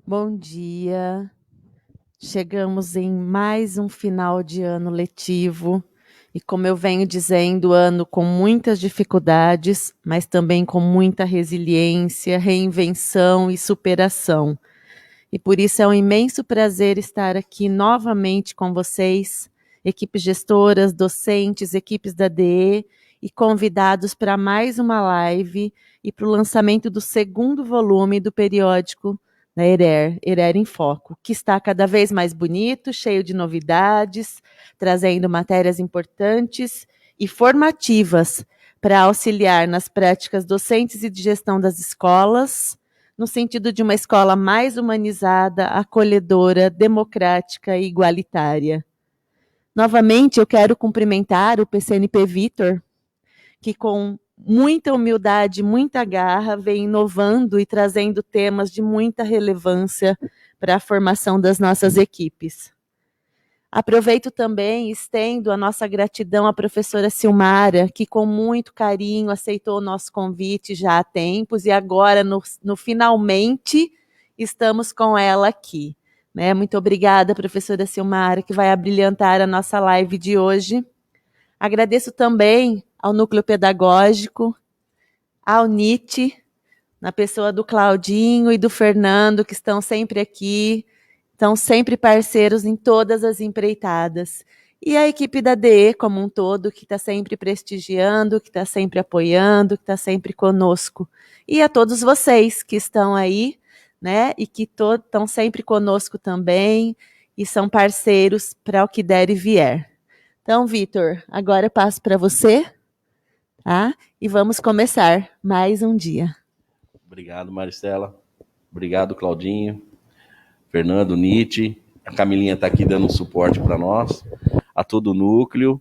Bom dia. Chegamos em mais um final de ano letivo e, como eu venho dizendo, ano com muitas dificuldades, mas também com muita resiliência, reinvenção e superação. E por isso é um imenso prazer estar aqui novamente com vocês, equipes gestoras, docentes, equipes da DE e convidados para mais uma live e para o lançamento do segundo volume do periódico da ERER em Foco, que está cada vez mais bonito, cheio de novidades, trazendo matérias importantes e formativas para auxiliar nas práticas docentes e de gestão das escolas, no sentido de uma escola mais humanizada, acolhedora, democrática e igualitária. Novamente, eu quero cumprimentar o PCNP Vitor, que com muita humildade, muita garra, vem inovando e trazendo temas de muita relevância para a formação das nossas equipes. Aproveito também e estendo a nossa gratidão à professora Silmara, que com muito carinho aceitou o nosso convite já há tempos e agora, no finalmente, estamos com ela aqui. Né? Muito obrigada, professora Silmara, que vai abrilhantar a nossa live de hoje. Agradeço também ao Núcleo Pedagógico, ao NIT, na pessoa do Claudinho e do Fernando, que estão sempre aqui, estão sempre parceiros em todas as empreitadas. E a equipe da DE como um todo, que está sempre prestigiando, que está sempre apoiando, que está sempre conosco. E a todos vocês que estão aí, né, e que estão sempre conosco também, e são parceiros para o que der e vier. Então, Vitor, agora eu passo para você, tá? E vamos começar mais um dia. Obrigado, Maristela. Obrigado, Claudinho, Fernando, Nietzsche. A Camilinha está aqui dando suporte para nós, a todo o núcleo,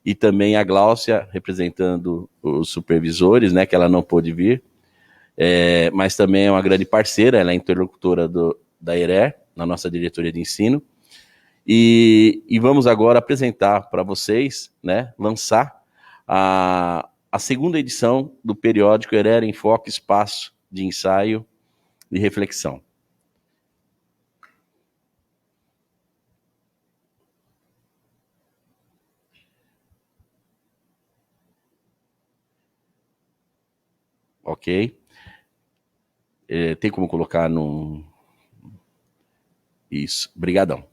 e também a Gláucia, representando os supervisores, né, que ela não pôde vir, mas também é uma grande parceira, ela é interlocutora da ERER, na nossa diretoria de ensino. E vamos agora apresentar para vocês, né, lançar a segunda edição do periódico ERER em Foco, Espaço de Ensaio e Reflexão. Ok? Tem como colocar no... Isso, brigadão.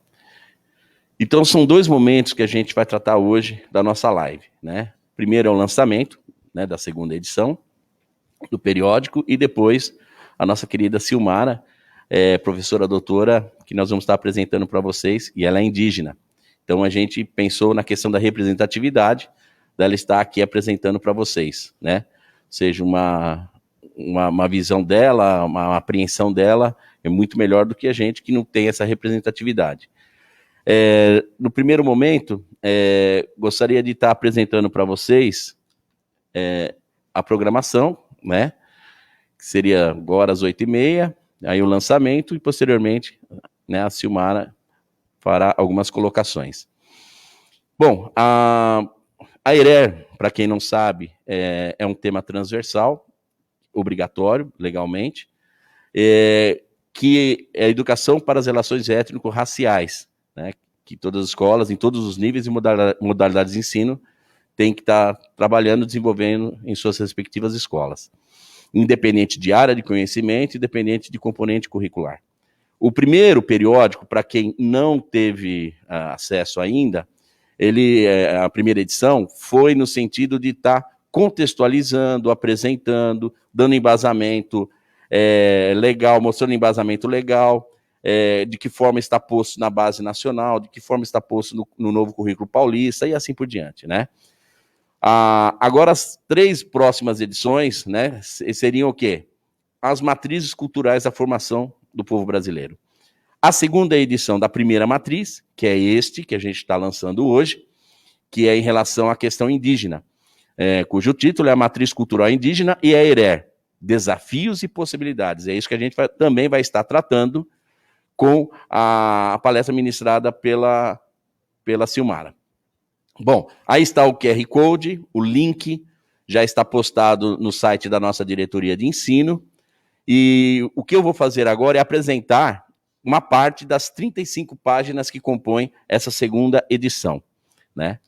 Então, são dois momentos que a gente vai tratar hoje da nossa live, né? Primeiro é o lançamento, né, da segunda edição do periódico, e depois a nossa querida Silmara, professora doutora, que nós vamos estar apresentando para vocês, e ela é indígena. Então, a gente pensou na questão da representatividade, dela estar aqui apresentando para vocês, né? Ou seja, uma visão dela, uma apreensão dela, é muito melhor do que a gente que não tem essa representatividade. No primeiro momento, gostaria de estar apresentando para vocês a programação, né? Que seria agora às 8h30, aí o lançamento, e posteriormente, né, a Silmara fará algumas colocações. Bom, a ERER, para quem não sabe, é um tema transversal, obrigatório, legalmente, que é a educação para as relações étnico-raciais, né, que todas as escolas, em todos os níveis e modalidades de ensino, têm que estar trabalhando, desenvolvendo em suas respectivas escolas, independente de área de conhecimento, independente de componente curricular. O primeiro periódico, para quem não teve acesso ainda, a primeira edição foi no sentido de estar contextualizando, apresentando, dando embasamento legal, mostrando embasamento legal, de que forma está posto na base nacional, de que forma está posto no novo currículo paulista e assim por diante, né? Agora, as 3 próximas edições, né, seriam o quê? As matrizes culturais da formação do povo brasileiro. A segunda edição da primeira matriz, que é este que a gente está lançando hoje, que é em relação à questão indígena, cujo título é a Matriz Cultural Indígena e a ERER, Desafios e Possibilidades. É isso que a gente também vai estar tratando com a palestra ministrada pela Silmara. Bom, aí está o QR Code, o link já está postado no site da nossa diretoria de ensino, e o que eu vou fazer agora é apresentar uma parte das 35 páginas que compõem essa segunda edição, né?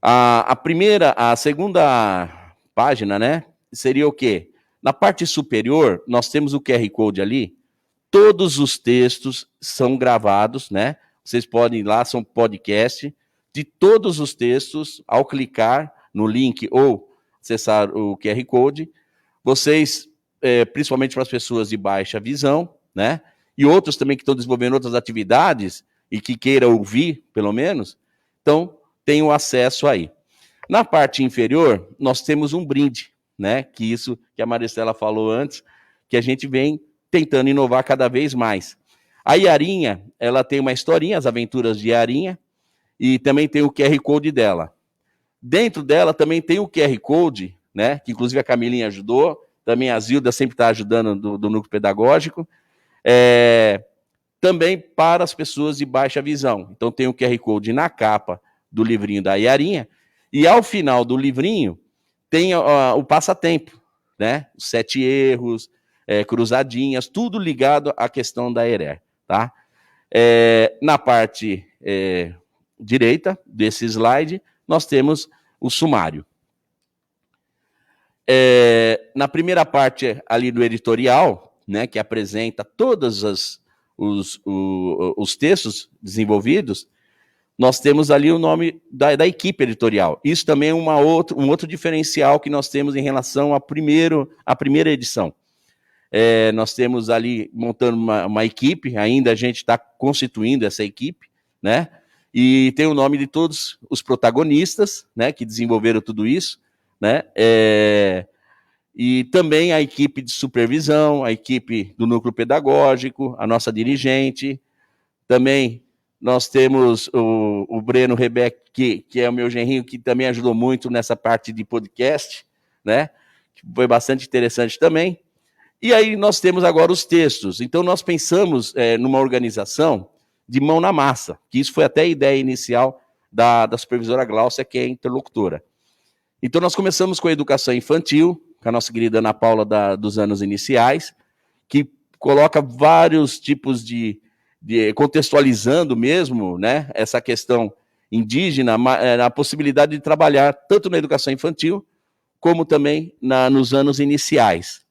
A segunda página, né, seria o quê? Na parte superior, nós temos o QR Code ali, todos os textos são gravados, né? Vocês podem ir lá, são podcast, de todos os textos, ao clicar no link ou acessar o QR Code, vocês, principalmente para as pessoas de baixa visão, né? E outros também que estão desenvolvendo outras atividades e que queiram ouvir, pelo menos, então tem o acesso aí. Na parte inferior, nós temos um brinde, né? Que isso que a Maristela falou antes, que a gente vem tentando inovar cada vez mais. A Yarinha, ela tem uma historinha, As Aventuras de Yarinha, e também tem o QR Code dela. Dentro dela também tem o QR Code, né? Que inclusive a Camilinha ajudou, também a Zilda sempre está ajudando do núcleo pedagógico, também para as pessoas de baixa visão. Então tem o QR Code na capa do livrinho da Yarinha, e ao final do livrinho tem o passatempo, né? Os 7 erros, cruzadinhas, tudo ligado à questão da ERE, tá? Na parte direita desse slide, nós temos o sumário. Na primeira parte ali do editorial, né, que apresenta todos os textos desenvolvidos, nós temos ali o nome da equipe editorial. Isso também é um outro diferencial que nós temos em relação à primeira edição. Nós temos ali montando uma equipe, ainda a gente está constituindo essa equipe, né? E tem o nome de todos os protagonistas, né, que desenvolveram tudo isso, né? E também a equipe de supervisão, a equipe do núcleo pedagógico, a nossa dirigente. Também nós temos o Breno Rebeck, que é o meu genrinho, que também ajudou muito nessa parte de podcast, né? Que foi bastante interessante também. E aí nós temos agora os textos. Então nós pensamos numa organização de mão na massa, que isso foi até a ideia inicial da supervisora Gláucia, que é interlocutora. Então nós começamos com a educação infantil, com a nossa querida Ana Paula dos anos iniciais, que coloca vários tipos de contextualizando mesmo, né, essa questão indígena, a possibilidade de trabalhar tanto na educação infantil, como também nos anos iniciais.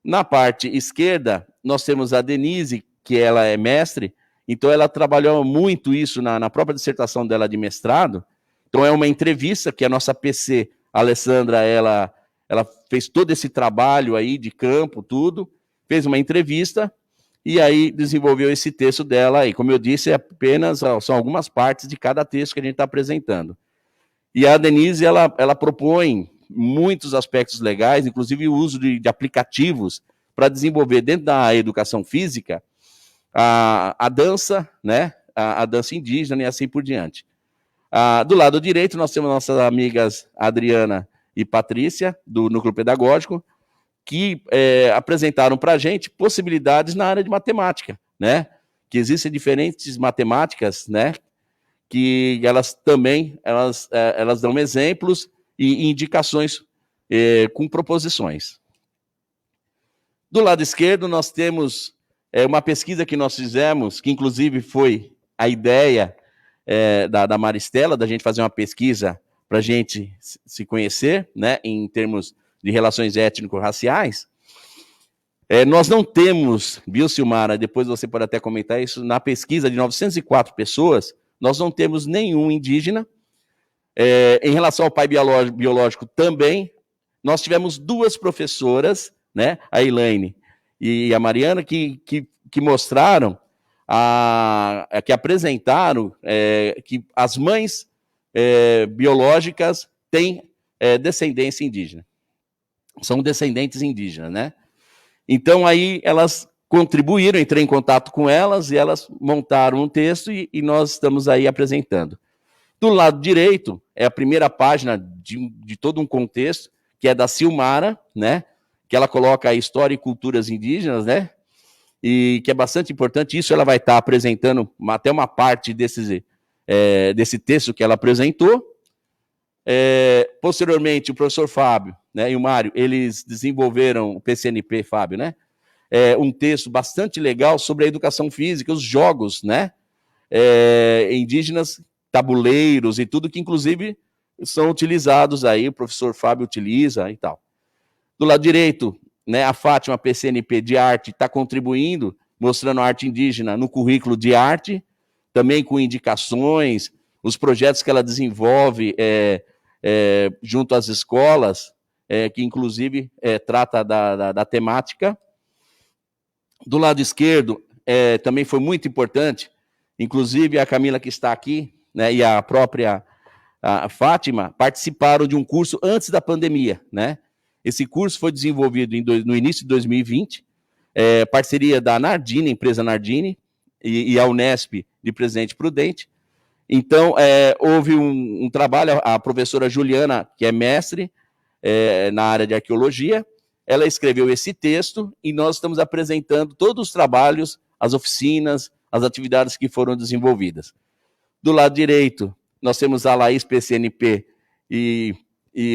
Na parte esquerda, nós temos a Denise, que ela é mestre, então ela trabalhou muito isso na própria dissertação dela de mestrado. Então é uma entrevista que a nossa PC, a Alessandra, ela fez todo esse trabalho aí de campo, tudo, fez uma entrevista e aí desenvolveu esse texto dela aí. Como eu disse, são algumas partes de cada texto que a gente está apresentando. E a Denise, ela propõe muitos aspectos legais, inclusive o uso de aplicativos para desenvolver dentro da educação física a dança, né? A dança indígena e assim por diante. Do lado direito, nós temos nossas amigas Adriana e Patrícia, do Núcleo Pedagógico, que apresentaram para a gente possibilidades na área de matemática, né? Que existem diferentes matemáticas, né? Que elas também elas dão exemplos e indicações com proposições. Do lado esquerdo, nós temos uma pesquisa que nós fizemos, que inclusive foi a ideia da Maristela, da gente fazer uma pesquisa para a gente se conhecer, né, em termos de relações étnico-raciais. Nós não temos, viu, Silmara, depois você pode até comentar isso, na pesquisa de 904 pessoas, nós não temos nenhum indígena. Em relação ao pai biológico também, nós tivemos 2 professoras, né, a Elaine e a Mariana, que mostraram, que apresentaram que as mães biológicas têm descendência indígena. São descendentes indígenas, né? Então, aí elas contribuíram, entrei em contato com elas e elas montaram um texto e nós estamos aí apresentando. Do lado direito, é a primeira página de todo um contexto, que é da Silmara, né? Que ela coloca a história e culturas indígenas, né? E que é bastante importante. Isso ela vai estar apresentando até uma parte desse texto que ela apresentou. Posteriormente, o professor Fábio, né, e o Mário, eles desenvolveram o PCNP, Fábio, né? um texto bastante legal sobre a educação física, os jogos, né? Indígenas, tabuleiros e tudo que, inclusive, são utilizados aí, o professor Fábio utiliza e tal. Do lado direito, né, a Fátima PCNP de arte está contribuindo, mostrando a arte indígena no currículo de arte, também com indicações, os projetos que ela desenvolve junto às escolas, que inclusive trata da temática. Do lado esquerdo, também foi muito importante, inclusive a Camila que está aqui, né, e a própria Fátima, participaram de um curso antes da pandemia, né? Esse curso foi desenvolvido no início de 2020, parceria da Nardini, empresa Nardini, e a Unesp de Presidente Prudente. Então, houve um trabalho, a professora Juliana, que é mestre na área de arqueologia, ela escreveu esse texto e nós estamos apresentando todos os trabalhos, as oficinas, as atividades que foram desenvolvidas. Do lado direito, nós temos a Laís PCNP e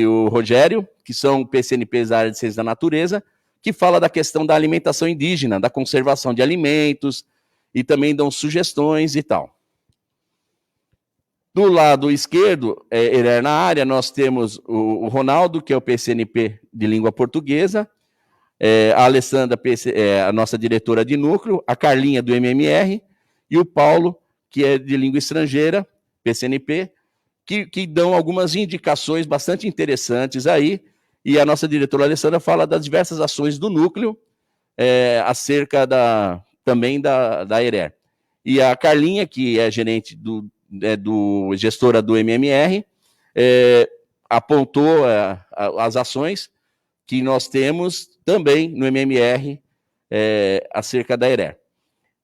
o Rogério, que são PCNPs da área de ciência da natureza, que fala da questão da alimentação indígena, da conservação de alimentos, e também dão sugestões e tal. Do lado esquerdo, na área, nós temos o Ronaldo, que é o PCNP de língua portuguesa, a Alessandra, a nossa diretora de núcleo, a Carlinha, do MMR, e o Paulo, que é de língua estrangeira, PCNP, que dão algumas indicações bastante interessantes aí, e a nossa diretora Alessandra fala das diversas ações do núcleo, acerca também da ERER. E a Carlinha, que é gerente gestora do MMR, apontou as ações que nós temos também no MMR acerca da ERER.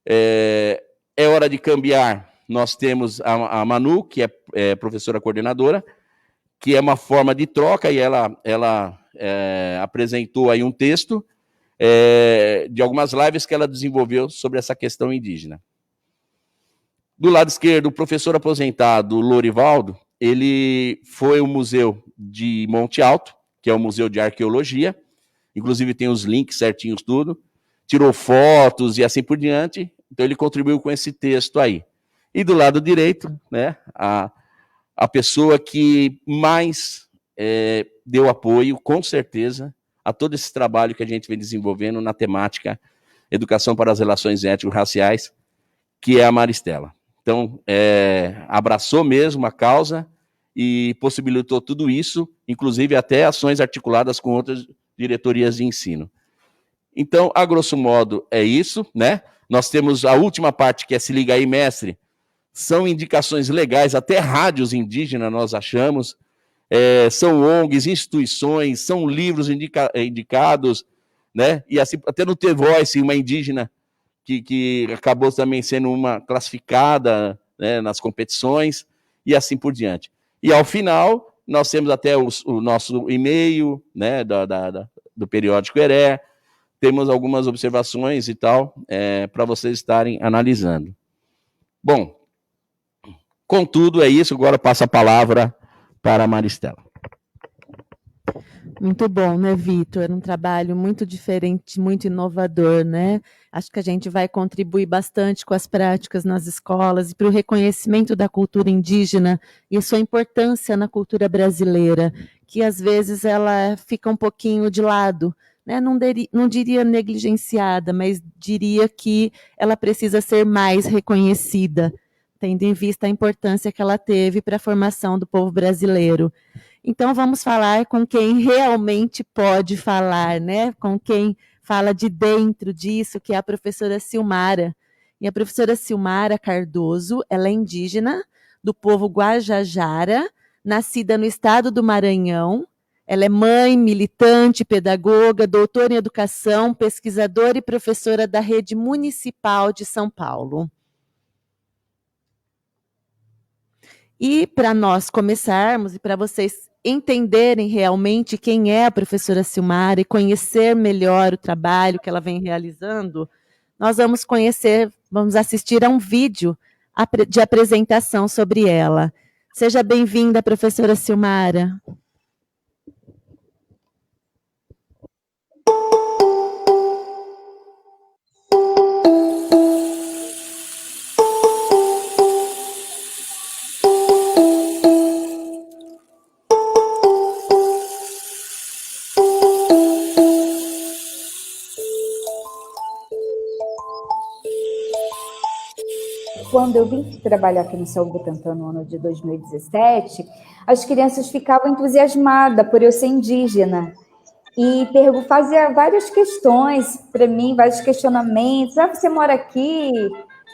É hora de cambiar. Nós temos a Manu, que é professora coordenadora, que é uma forma de troca, e ela apresentou aí um texto de algumas lives que ela desenvolveu sobre essa questão indígena. Do lado esquerdo, o professor aposentado Lorivaldo, ele foi ao Museu de Monte Alto, que é o Museu de Arqueologia, inclusive tem os links certinhos tudo, tirou fotos e assim por diante, então ele contribuiu com esse texto aí. E do lado direito, né, a pessoa que mais deu apoio, com certeza, a todo esse trabalho que a gente vem desenvolvendo na temática Educação para as Relações Étnico-Raciais, que é a Maristela. Então, abraçou mesmo a causa e possibilitou tudo isso, inclusive até ações articuladas com outras diretorias de ensino. Então, a grosso modo, é isso, né? Nós temos a última parte, que é Se Liga Aí, Mestre. São indicações legais, até rádios indígenas nós achamos, são ONGs, instituições, são livros indicados, né? E assim, até no The Voice, uma indígena que acabou também sendo uma classificada, né, nas competições, e assim por diante. E ao final, nós temos até o nosso e-mail, né, do periódico ERE, temos algumas observações e tal, para vocês estarem analisando. Bom, contudo, é isso. Agora eu passo a palavra para a Maristela. Muito bom, né, Vitor? Um trabalho muito diferente, muito inovador, né? Acho que a gente vai contribuir bastante com as práticas nas escolas e para o reconhecimento da cultura indígena e a sua importância na cultura brasileira, que às vezes ela fica um pouquinho de lado, né? Não diria negligenciada, mas diria que ela precisa ser mais reconhecida, tendo em vista a importância que ela teve para a formação do povo brasileiro. Então, vamos falar com quem realmente pode falar, né? Com quem fala de dentro disso, que é a professora Silmara. E a professora Silmara Cardoso, ela é indígena do povo Guajajara, nascida no estado do Maranhão. Ela é mãe, militante, pedagoga, doutora em educação, pesquisadora e professora da Rede Municipal de São Paulo. E para nós começarmos e para vocês entenderem realmente quem é a professora Silmara e conhecer melhor o trabalho que ela vem realizando, nós vamos assistir a um vídeo de apresentação sobre ela. Seja bem-vinda, professora Silmara. Quando eu vim trabalhar aqui no Céu Butantã no ano de 2017, as crianças ficavam entusiasmadas por eu ser indígena. E fazia várias questões para mim, vários questionamentos. Ah, você mora aqui?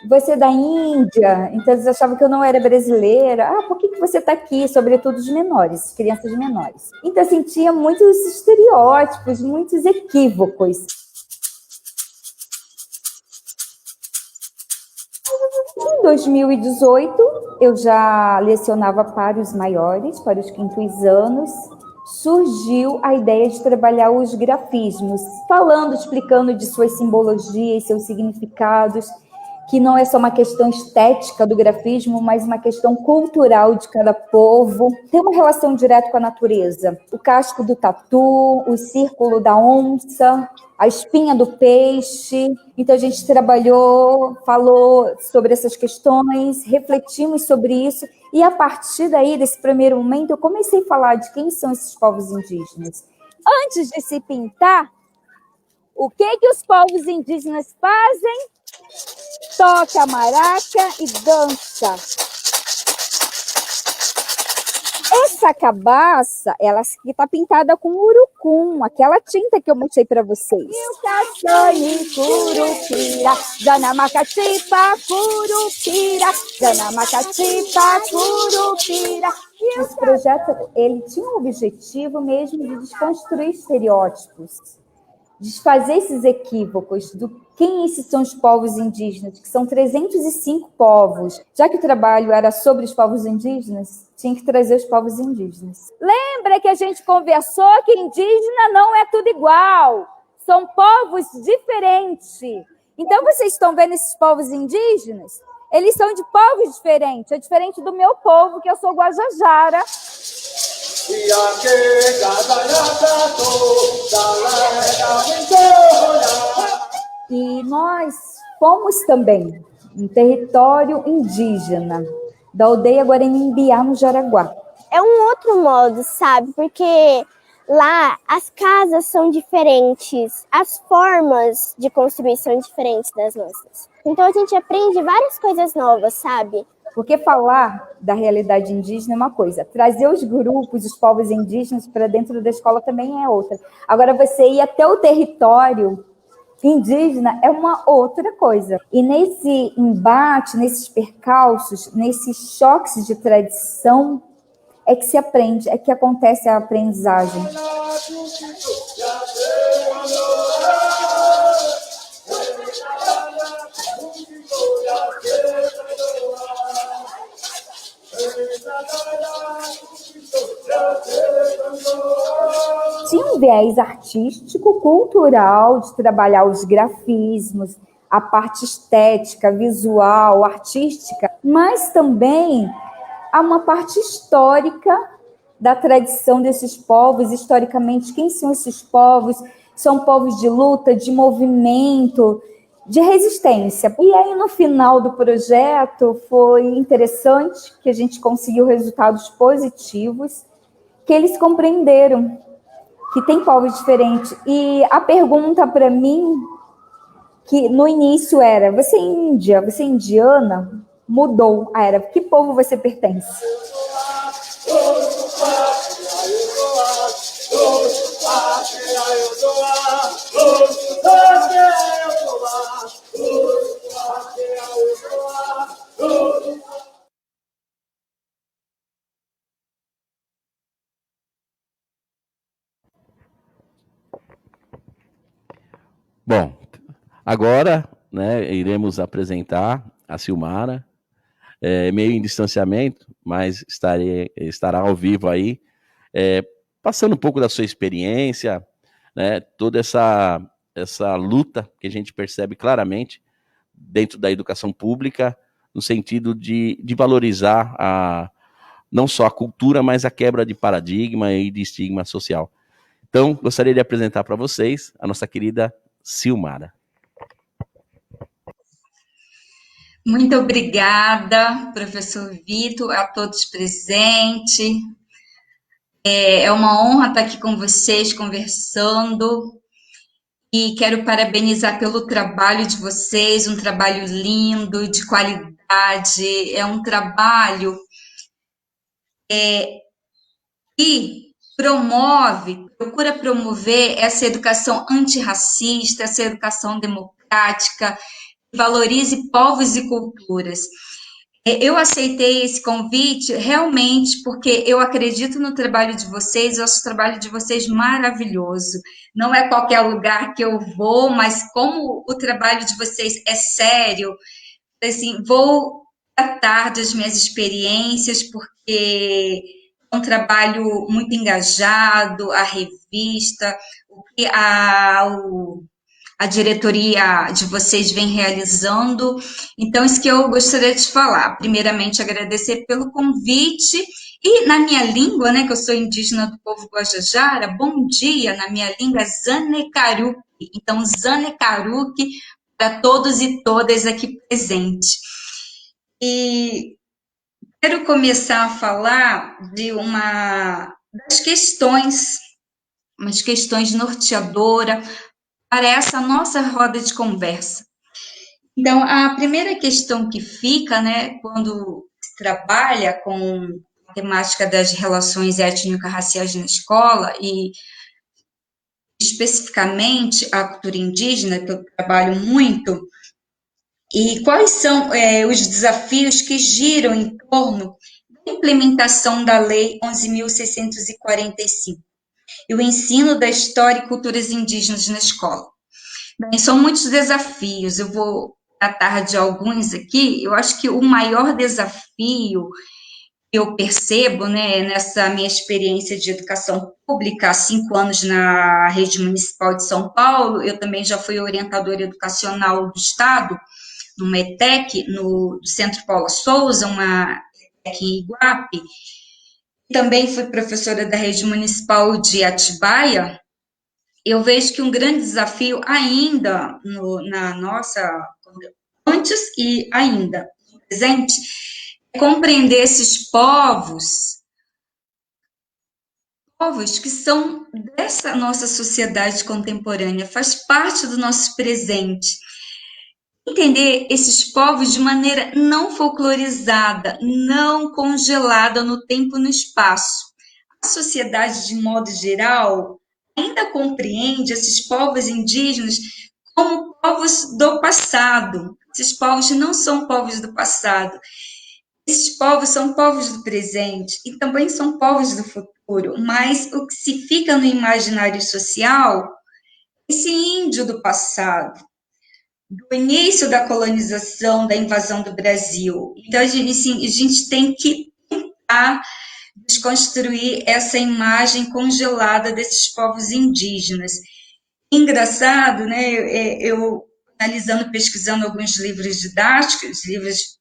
Você é da Índia? Então eles achavam que eu não era brasileira. Ah, por que você está aqui? Sobretudo os menores, crianças menores. Então assim, tinha muitos estereótipos, muitos equívocos. Em 2018, eu já lecionava para os maiores, para os quintos anos. Surgiu a ideia de trabalhar os grafismos, falando, explicando de suas simbologias, seus significados, que não é só uma questão estética do grafismo, mas uma questão cultural de cada povo. Tem uma relação direta com a natureza. O casco do tatu, o círculo da onça, a espinha do peixe. Então a gente trabalhou, falou sobre essas questões, refletimos sobre isso, e a partir daí, desse primeiro momento, eu comecei a falar de quem são esses povos indígenas. Antes de se pintar, o que os povos indígenas fazem? Toca a maraca e dança. Essa cabaça, ela está pintada com urucum, aquela tinta que eu mostrei para vocês. Curupira, Janamacatipa, Curupira, Janamacatipa, Curupira. Esse projeto, ele tinha o objetivo mesmo de desconstruir estereótipos, desfazer esses equívocos do quem esses são os povos indígenas, que são 305 povos. Já que o trabalho era sobre os povos indígenas, tinha que trazer os povos indígenas. Lembra que a gente conversou que indígena não é tudo igual, são povos diferentes. Então, vocês estão vendo esses povos indígenas? Eles são de povos diferentes, é diferente do meu povo, que eu sou Guajajara. E nós fomos também em território indígena da aldeia Guaranim-Biá, no Jaraguá. É um outro modo, sabe? Porque lá as casas são diferentes, as formas de construir são diferentes das nossas. Então a gente aprende várias coisas novas, sabe? Porque falar da realidade indígena é uma coisa, trazer os grupos, os povos indígenas para dentro da escola também é outra. Agora, você ir até o território indígena é uma outra coisa. E nesse embate, nesses percalços, nesses choques de tradição, é que se aprende, é que acontece a aprendizagem. Tinha um viés artístico, cultural, de trabalhar os grafismos, a parte estética, visual, artística, mas também há uma parte histórica da tradição desses povos. Historicamente, quem são esses povos? São povos de luta, de movimento, de resistência. E aí, no final do projeto, foi interessante que a gente conseguiu resultados positivos, que eles compreenderam que tem povos diferentes. E a pergunta para mim, que no início era, você é índia, você é indiana? Mudou, era, que povo você pertence? Bom, agora, né, iremos apresentar a Silmara, meio em distanciamento, mas estará ao vivo aí, passando um pouco da sua experiência, né, toda essa luta que a gente percebe claramente dentro da educação pública, no sentido de valorizar não só a cultura, mas a quebra de paradigma e de estigma social. Então, gostaria de apresentar para vocês a nossa querida Silmara. Muito obrigada, professor Vitor, a todos presentes. É uma honra estar aqui com vocês, conversando. E quero parabenizar pelo trabalho de vocês, um trabalho lindo, de qualidade. comunidade, é um trabalho que procura promover essa educação antirracista, essa educação democrática, que valorize povos e culturas. Eu aceitei esse convite realmente porque eu acredito no trabalho de vocês, eu acho o trabalho de vocês maravilhoso. Não é qualquer lugar que eu vou, mas como o trabalho de vocês é sério, assim, vou tratar das minhas experiências, porque é um trabalho muito engajado, a revista, o que a diretoria de vocês vem realizando. Então, isso que eu gostaria de falar. Primeiramente, agradecer pelo convite. E na minha língua, né, que eu sou indígena do povo Guajajara, bom dia, na minha língua é Zanekaruki. Então, Zanekaruki para todos e todas aqui presentes. E quero começar a falar de das questões, umas questões norteadoras, para essa nossa roda de conversa. Então, a primeira questão que fica, né, quando se trabalha com a temática das relações étnico-raciais na escola, e especificamente a cultura indígena, que eu trabalho muito, e quais são os desafios que giram em torno da implementação da Lei 11.645 e o ensino da história e culturas indígenas na escola. Bem, são muitos desafios, eu vou tratar de alguns aqui. Eu acho que o maior desafio que eu percebo, né, nessa minha experiência de educação pública, há 5 anos na rede municipal de São Paulo, eu também já fui orientadora educacional do Estado, no METEC, no Centro Paula Souza, uma ETEC em Iguape, também fui professora da rede municipal de Atibaia. Eu vejo que um grande desafio ainda na nossa, antes e ainda no presente, é compreender esses povos que são dessa nossa sociedade contemporânea, faz parte do nosso presente. Entender esses povos de maneira não folclorizada, não congelada no tempo e no espaço. A sociedade, de modo geral, ainda compreende esses povos indígenas como povos do passado. Esses povos não são povos do passado. Esses povos são povos do presente e também são povos do futuro. Mas o que se fica no imaginário social, esse índio do passado, do início da colonização, da invasão do Brasil. Então, a gente tem que tentar desconstruir essa imagem congelada desses povos indígenas. Engraçado, né? Eu analisando, pesquisando alguns livros didáticos, livros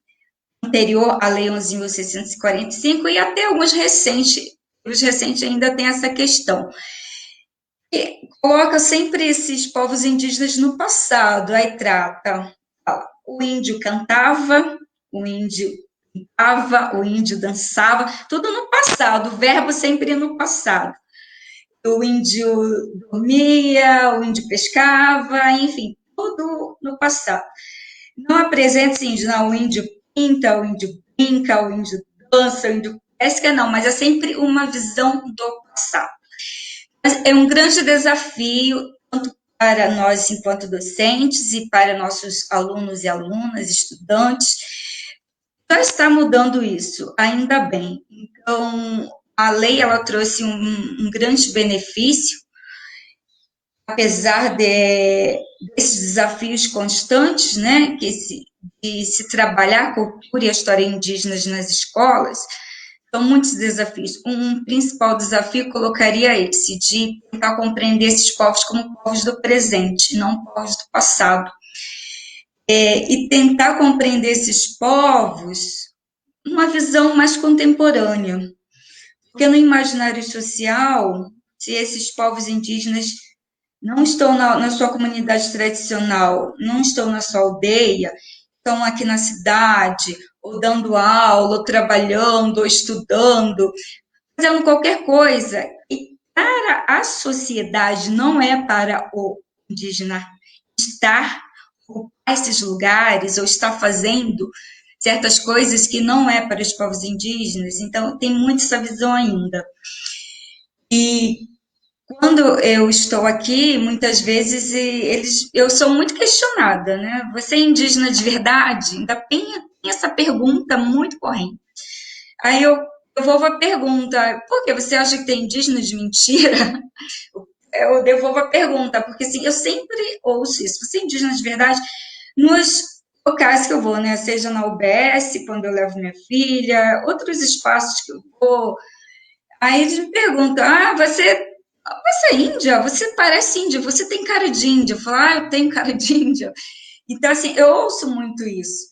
anterior à Lei 11.645 e até alguns recentes, os recentes ainda tem essa questão. E coloca sempre esses povos indígenas no passado, aí trata, o índio cantava, o índio pintava, o índio dançava, tudo no passado, o verbo sempre no passado. O índio dormia, o índio pescava, enfim, tudo no passado. Não apresenta esse índio, não, o índio pinta, o índio brinca, o índio dança, o índio pesca, não, mas é sempre uma visão do passado. Mas é um grande desafio, tanto para nós enquanto docentes e para nossos alunos e alunas, estudantes. Já está mudando isso, ainda bem. Então, a lei ela trouxe um grande benefício, apesar desses desafios constantes, né, de se trabalhar a cultura e a história indígenas nas escolas. São muitos desafios. Um principal desafio colocaria esse, de tentar compreender esses povos como povos do presente, não povos do passado. E tentar compreender esses povos numa visão mais contemporânea. Porque no imaginário social, se esses povos indígenas não estão na sua comunidade tradicional, não estão na sua aldeia, estão aqui na cidade, ou dando aula, ou trabalhando, ou estudando, fazendo qualquer coisa. E para a sociedade, não é para o indígena estar, ocupar esses lugares, ou estar fazendo certas coisas que não é para os povos indígenas, então tem muito essa visão ainda. E quando eu estou aqui, muitas vezes eu sou muito questionada, né? Você é indígena de verdade? Ainda tem essa pergunta muito corrente. Aí eu devolvo a pergunta, por que você acha que tem indígena de mentira? Eu devolvo a pergunta, porque assim, eu sempre ouço isso. Você é indígena de verdade? Nos locais que eu vou, né? Seja na UBS, quando eu levo minha filha, outros espaços que eu vou. Aí eles me perguntam, você é índia? Você parece índia, você tem cara de índia. Eu falo, eu tenho cara de índia. Então, assim, eu ouço muito isso.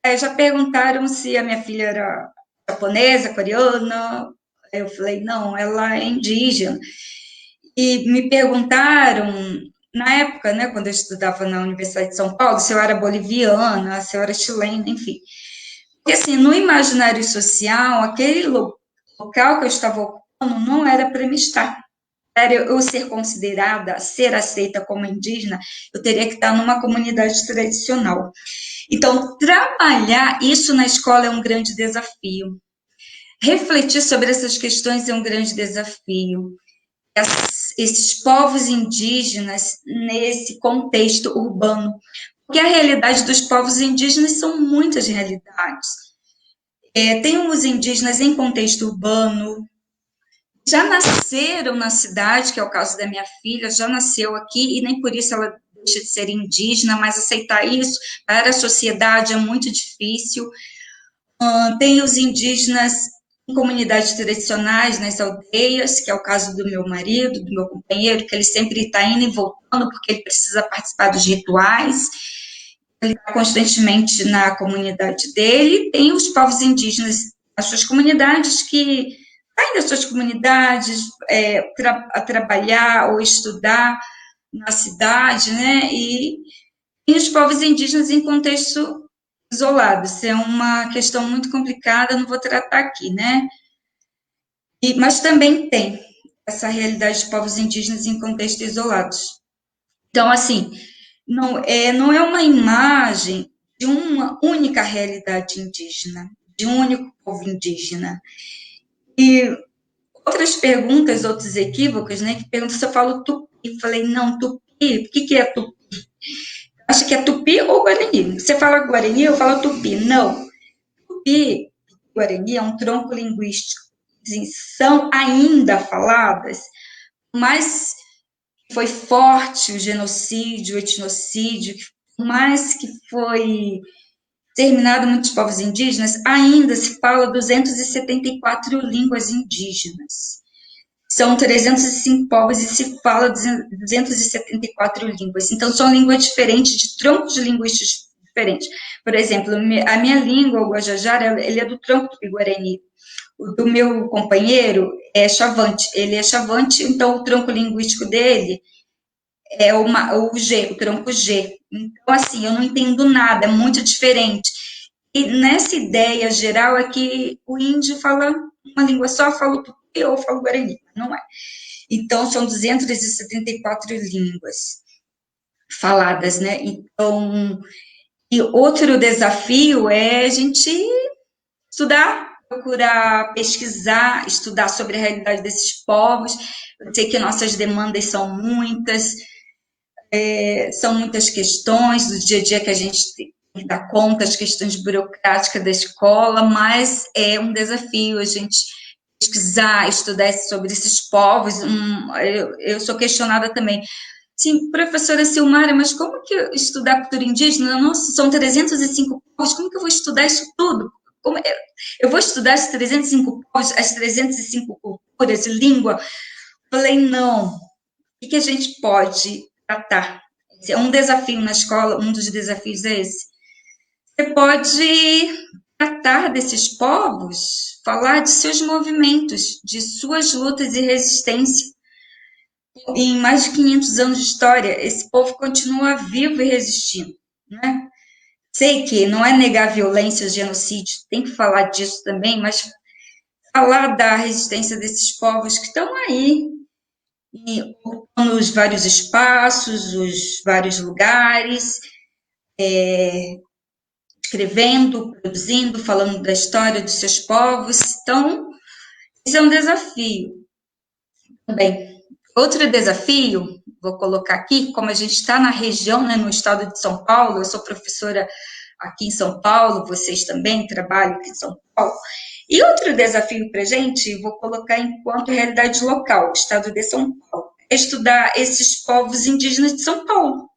Aí já perguntaram se a minha filha era japonesa, coreana. Eu falei, não, ela é indígena. E me perguntaram, na época, né, quando eu estudava na Universidade de São Paulo, se eu era boliviana, se eu era chilena, enfim. Porque, assim, no imaginário social, aquele local que eu estava ocupando não era para me estar. Para eu ser considerada, ser aceita como indígena, eu teria que estar numa comunidade tradicional. Então, trabalhar isso na escola é um grande desafio. Refletir sobre essas questões é um grande desafio. Esses povos indígenas nesse contexto urbano. Porque a realidade dos povos indígenas são muitas realidades. Tem os indígenas em contexto urbano, já nasceram na cidade, que é o caso da minha filha, já nasceu aqui, e nem por isso ela deixa de ser indígena, mas aceitar isso para a sociedade é muito difícil. Tem os indígenas em comunidades tradicionais, nas aldeias, que é o caso do meu marido, do meu companheiro, que ele sempre está indo e voltando, porque ele precisa participar dos rituais, ele está constantemente na comunidade dele. Tem os povos indígenas, as suas comunidades, que saem das suas comunidades a trabalhar ou estudar na cidade, né? E os povos indígenas em contexto isolado. Isso é uma questão muito complicada, não vou tratar aqui, né? Mas também tem essa realidade de povos indígenas em contextos isolados. Então, assim, não é uma imagem de uma única realidade indígena, de um único povo indígena. E outras perguntas, outros equívocos, né, que perguntam se eu falo tupi. Falei, não, tupi, o que é tupi? Acho que é tupi ou guarani. Você fala guarani, eu falo tupi. Não. Tupi, guarani é um tronco linguístico. São ainda faladas, mas foi forte o genocídio, o etnocídio, mais que foi exterminado muitos povos indígenas, ainda se fala 274 línguas indígenas. São 305 povos e se fala 274 línguas. Então, são línguas diferentes, de troncos linguísticos diferentes. Por exemplo, a minha língua, o Guajajara, ele é do tronco do Guarani. O do meu companheiro é Chavante. Ele é Chavante, então o tronco linguístico dele é o G, o tronco G. Então, assim, eu não entendo nada, é muito diferente. E nessa ideia geral é que o índio fala uma língua só, fala o tupi ou fala o guarani, não é. Então, são 274 línguas faladas, né? Então, e outro desafio é a gente estudar, procurar pesquisar, estudar sobre a realidade desses povos. Eu sei que nossas demandas são muitas questões do dia a dia que a gente tem que dar conta, as questões burocráticas da escola, mas é um desafio a gente pesquisar, estudar sobre esses povos. Eu sou questionada também. Sim, professora Silmara, mas como que estudar cultura indígena? Nossa, são 305 povos, como que eu vou estudar isso tudo? Eu vou estudar esses 305 povos, as 305 culturas, língua? Falei, não. O que a gente pode tratar? É um desafio na escola, um dos desafios é esse. Você pode tratar desses povos, falar de seus movimentos, de suas lutas e resistência. Em mais de 500 anos de história, esse povo continua vivo e resistindo, né? Sei que não é negar a violência, o genocídio, tem que falar disso também, mas falar da resistência desses povos que estão aí, ocupando os vários espaços, os vários lugares, escrevendo, produzindo, falando da história dos seus povos. Então, esse é um desafio. Também, outro desafio, vou colocar aqui, como a gente está na região, né, no estado de São Paulo, eu sou professora aqui em São Paulo, vocês também trabalham aqui em São Paulo. E outro desafio para a gente, vou colocar enquanto realidade local, estado de São Paulo, é estudar esses povos indígenas de São Paulo.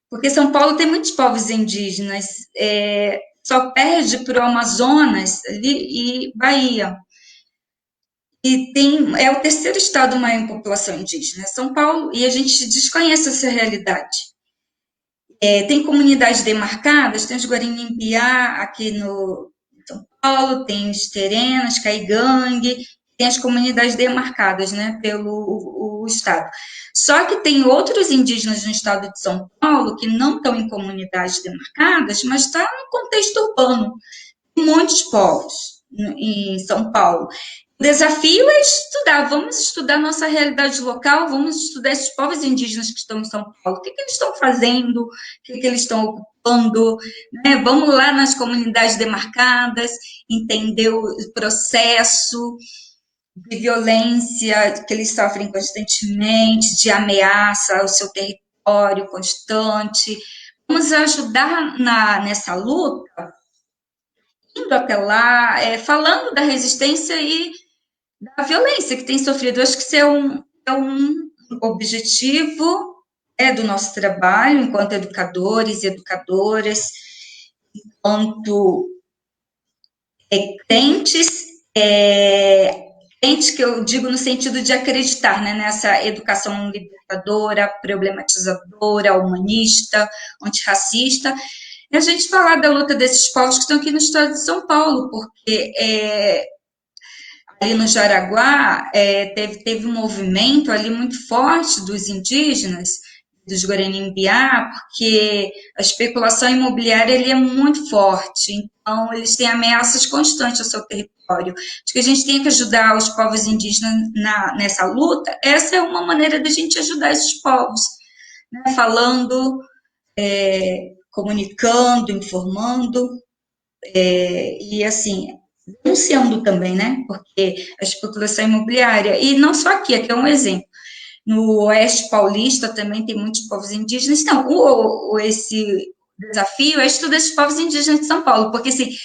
Porque São Paulo tem muitos povos indígenas, só perde para o Amazonas ali, e Bahia. E é o terceiro estado maior em população indígena, São Paulo, e a gente desconhece essa realidade. Tem comunidades demarcadas, tem os Guarani-Mbiá aqui no São Paulo, tem os Terenas, Caigangue, tem as comunidades demarcadas, né, pelo o estado. Só que tem outros indígenas no estado de São Paulo que não estão em comunidades demarcadas, mas está no contexto urbano. Tem muitos povos em São Paulo. O desafio é estudar, vamos estudar nossa realidade local, vamos estudar esses povos indígenas que estão em São Paulo, o que eles estão fazendo, o que eles estão ocupando, né? Vamos lá nas comunidades demarcadas, entender o processo de violência que eles sofrem constantemente, de ameaça ao seu território constante. Vamos ajudar nessa luta, indo até lá, falando da resistência e da violência que tem sofrido. Eu acho que isso é um objetivo do nosso trabalho enquanto educadores e educadoras, enquanto crentes, crentes que eu digo no sentido de acreditar, né, nessa educação libertadora, problematizadora, humanista, antirracista, e a gente falar da luta desses povos que estão aqui no estado de São Paulo, porque ali no Jaraguá, teve um movimento ali muito forte dos indígenas, dos Guarani-Mbiá, porque a especulação imobiliária ele é muito forte, então eles têm ameaças constantes ao seu território. Acho que a gente tem que ajudar os povos indígenas nessa luta. Essa é uma maneira da gente ajudar esses povos, né? Falando, comunicando, informando, e assim, denunciando também, né? Porque a especulação imobiliária, e não só aqui é um exemplo. No Oeste Paulista também tem muitos povos indígenas. Então, esse desafio é estudar esses povos indígenas de São Paulo, porque assim,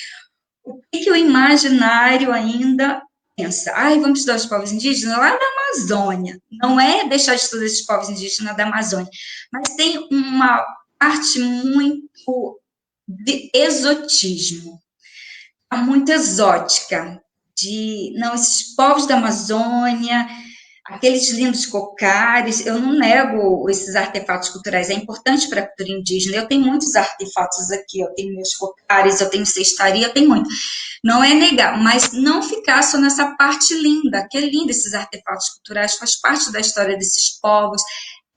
o que o imaginário ainda pensa? Vamos estudar os povos indígenas lá da Amazônia. Não é deixar de estudar esses povos indígenas da Amazônia, mas tem uma parte muito de exotismo, muito exótica, não, esses povos da Amazônia, aqueles lindos cocares, eu não nego esses artefatos culturais, é importante para a cultura indígena, eu tenho muitos artefatos aqui, eu tenho meus cocares, eu tenho cestaria, eu tenho muito, não é negar, mas não ficar só nessa parte linda, que é linda esses artefatos culturais, faz parte da história desses povos,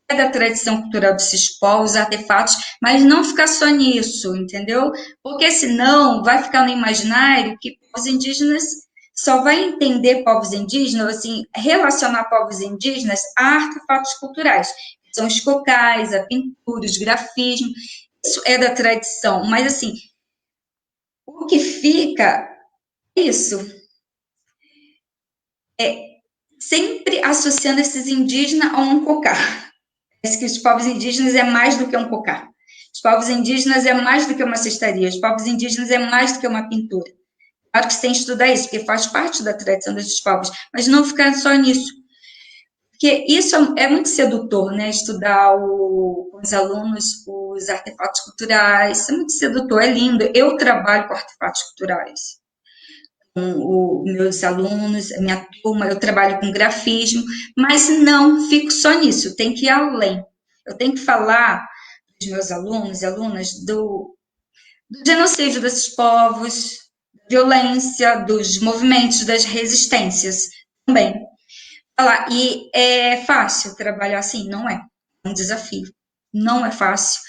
da tradição cultural desses povos, artefatos, mas não ficar só nisso, entendeu? Porque senão vai ficar no imaginário que povos indígenas só vai entender povos indígenas, assim, relacionar povos indígenas a artefatos culturais, que são os cocais, a pintura, os grafismos, isso é da tradição, mas assim, o que fica é isso, sempre associando esses indígenas a um cocar. Parece que os povos indígenas é mais do que um cocar. Os povos indígenas é mais do que uma cestaria. Os povos indígenas é mais do que uma pintura. Claro que você tem que estudar isso, porque faz parte da tradição desses povos, mas não ficar só nisso. Porque isso é muito sedutor, né? Estudar com os alunos os artefatos culturais, é muito sedutor, é lindo. Eu trabalho com artefatos culturais. Com os meus alunos, a minha turma, eu trabalho com grafismo, mas não fico só nisso, tem que ir além. Eu tenho que falar dos meus alunos e alunas do genocídio desses povos, da violência, dos movimentos, das resistências também. E é fácil trabalhar assim? Não é. É um desafio. Não é fácil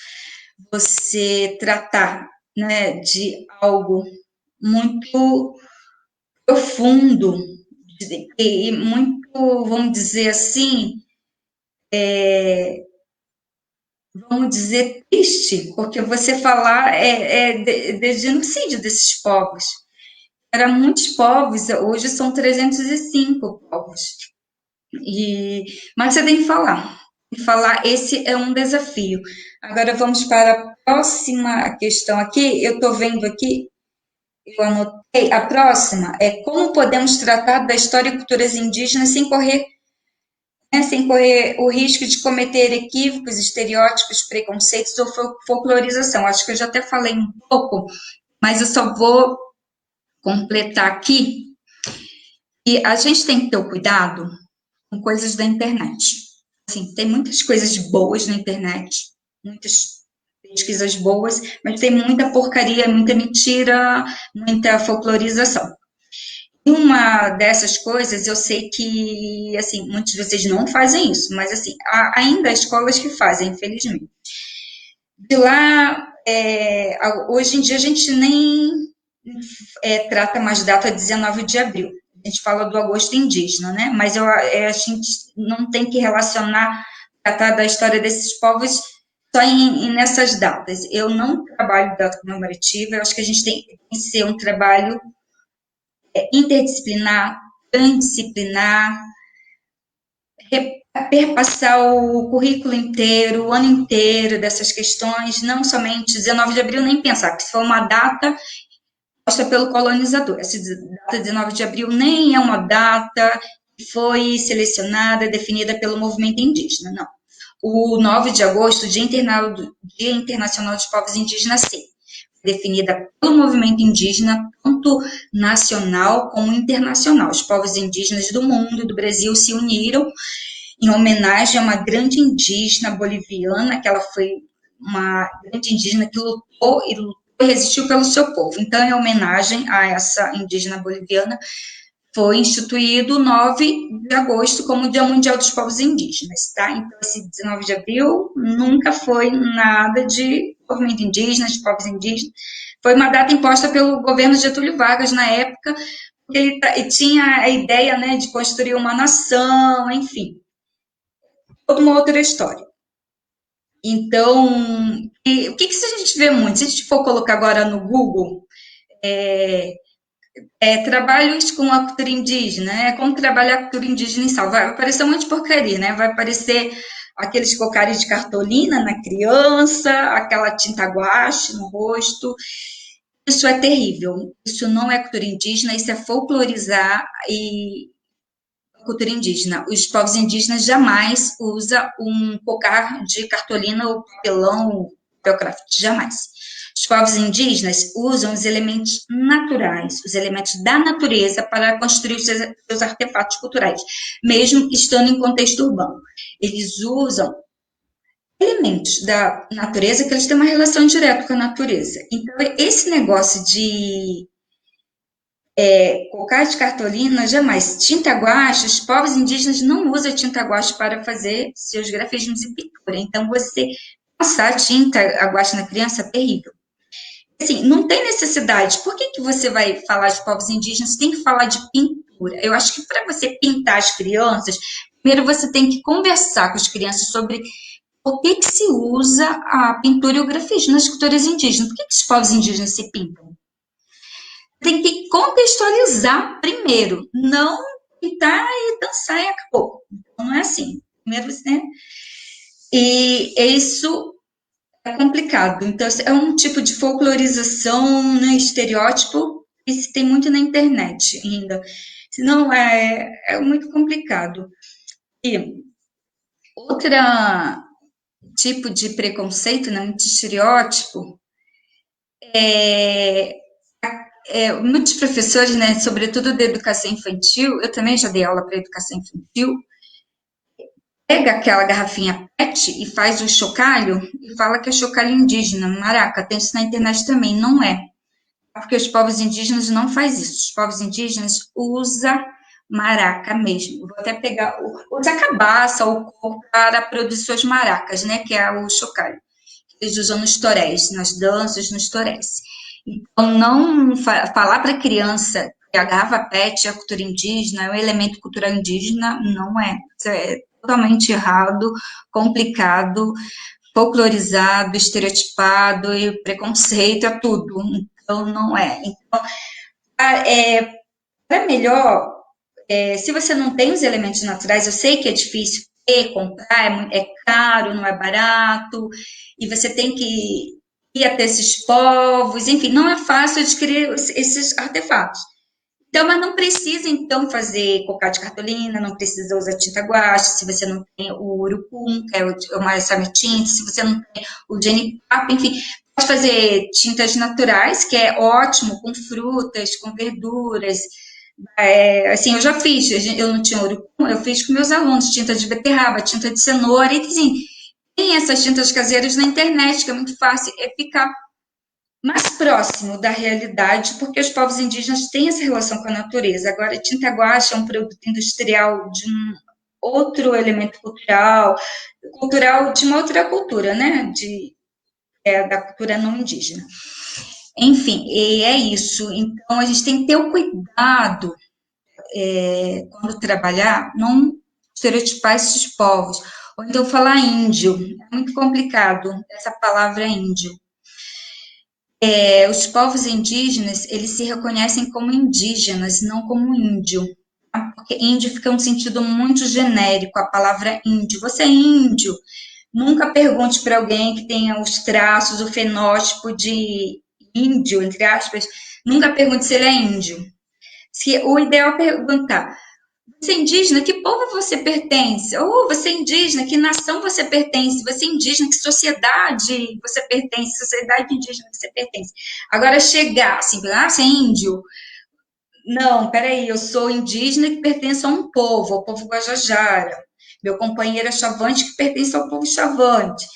você tratar, né, de algo muito profundo e muito, vamos dizer assim, vamos dizer, triste, porque você falar de genocídio desses povos. Eram muitos povos, hoje são 305 povos. Mas você tem que falar. Esse é um desafio. Agora vamos para a próxima questão aqui. Eu estou vendo aqui, eu anotei. A próxima é como podemos tratar da história e culturas indígenas sem correr o risco de cometer equívocos, estereótipos, preconceitos ou folclorização. Acho que eu já até falei um pouco, mas eu só vou completar aqui. E a gente tem que ter o cuidado com coisas da internet. Assim, tem muitas coisas boas na internet, muitas pesquisas boas, mas tem muita porcaria, muita mentira, muita folclorização. Uma dessas coisas, eu sei que, assim, muitos de vocês não fazem isso, mas, assim, há ainda escolas que fazem, infelizmente. De lá, hoje em dia, a gente nem trata mais data 19 de abril. A gente fala do agosto indígena, né? Mas a gente não tem que tratar da história desses povos só nessas datas. Eu não trabalho data comemorativa, eu acho que a gente tem que ser um trabalho interdisciplinar, transdisciplinar, perpassar o currículo inteiro, o ano inteiro dessas questões, não somente 19 de abril, nem pensar que se for uma data posta pelo colonizador. Essa data 19 de abril nem é uma data que foi selecionada, definida pelo movimento indígena, não. O 9 de agosto, Dia Internacional dos Povos Indígenas, sim, definida pelo movimento indígena, tanto nacional como internacional. Os povos indígenas do mundo e do Brasil se uniram em homenagem a uma grande indígena boliviana, que ela foi uma grande indígena que lutou e resistiu pelo seu povo. Então, em homenagem a essa indígena boliviana, foi instituído o 9 de agosto como Dia Mundial dos Povos Indígenas, tá? Então, esse 19 de abril nunca foi nada de movimento indígena, de povos indígenas. Foi uma data imposta pelo governo Getúlio Vargas na época, porque ele tinha a ideia, né, de construir uma nação, enfim. Toda uma outra história. Então, o que a gente vê muito? Se a gente for colocar agora no Google, trabalhos com a cultura indígena, né? Como trabalhar a cultura indígena em sal. Vai aparecer um monte de porcaria, né? Vai aparecer aqueles cocares de cartolina na criança, aquela tinta guache no rosto. Isso é terrível. Isso não é cultura indígena, isso é folclorizar a cultura indígena. Os povos indígenas jamais usam um cocar de cartolina ou papelão, papel craft, jamais. Os povos indígenas usam os elementos naturais, os elementos da natureza para construir os seus artefatos culturais, mesmo estando em contexto urbano. Eles usam elementos da natureza que eles têm uma relação direta com a natureza. Então, esse negócio de cocar de cartolina, jamais. Tinta guache, os povos indígenas não usam tinta guache para fazer seus grafismos e pintura. Então, você passar tinta guache na criança é terrível. Assim, não tem necessidade. Por que você vai falar de povos indígenas? Você tem que falar de pintura. Eu acho que para você pintar as crianças, primeiro você tem que conversar com as crianças sobre por que se usa a pintura e o grafismo nas culturas indígenas. Por que os povos indígenas se pintam? Tem que contextualizar primeiro, não pintar e dançar e acabou. Então, não é assim. Primeiro, né? E isso é complicado. Então, é um tipo de folclorização, né, estereótipo, que se tem muito na internet ainda. Senão, é muito complicado. E outro tipo de preconceito, né, muito estereótipo, muitos professores, né, sobretudo da educação infantil, eu também já dei aula para educação infantil, pega aquela garrafinha PET e faz o chocalho e fala que é chocalho indígena, maraca, tem isso na internet também, não é. Porque os povos indígenas não fazem isso, os povos indígenas usam maraca mesmo. Vou até pegar, usa cabaça ou coco para produzir suas maracas, né, que é o chocalho. Eles usam nos toréis, nas danças, nos toréis. Então, não falar para a criança que a garrafa PET é a cultura indígena, é um elemento cultural indígena, não é. Isso é totalmente errado, complicado. folclorizado, estereotipado e preconceito é tudo. Então, não é. Então, é melhor, se você não tem os elementos naturais, eu sei que é difícil ter, comprar, é caro, não é barato, e você tem que ir até esses povos, enfim, não é fácil adquirir esses artefatos. Então, mas não precisa, então, fazer cocá de cartolina, não precisa usar tinta guache, se você não tem o urucum, que é uma tinta, se você não tem o genipapo, enfim, pode fazer tintas naturais, que é ótimo, com frutas, com verduras. Assim, eu já fiz, eu não tinha urucum, eu fiz com meus alunos, tinta de beterraba, tinta de cenoura, e assim, tem essas tintas caseiras na internet, que é muito fácil, ficar mais próximo da realidade, porque os povos indígenas têm essa relação com a natureza. Agora, tinta guache é um produto industrial de um outro elemento cultural de uma outra cultura, né? Da cultura não indígena. Enfim, e é isso. Então, a gente tem que ter o cuidado, quando trabalhar, não estereotipar esses povos. Ou então falar índio. É muito complicado essa palavra índio. Os povos indígenas, eles se reconhecem como indígenas, não como índio. Tá? Porque índio fica um sentido muito genérico, a palavra índio. Você é índio. Nunca pergunte para alguém que tenha os traços, o fenótipo de índio, entre aspas, nunca pergunte se ele é índio. O ideal é perguntar: você é indígena? Que povo você pertence? Ou você é indígena? Que nação você pertence? Você é indígena? Que sociedade você pertence? Sociedade indígena que você pertence? Agora, chegar assim, você é índio? Não, peraí, eu sou indígena que pertence a um povo, ao povo Guajajara. Meu companheiro é Chavante que pertence ao povo Chavante.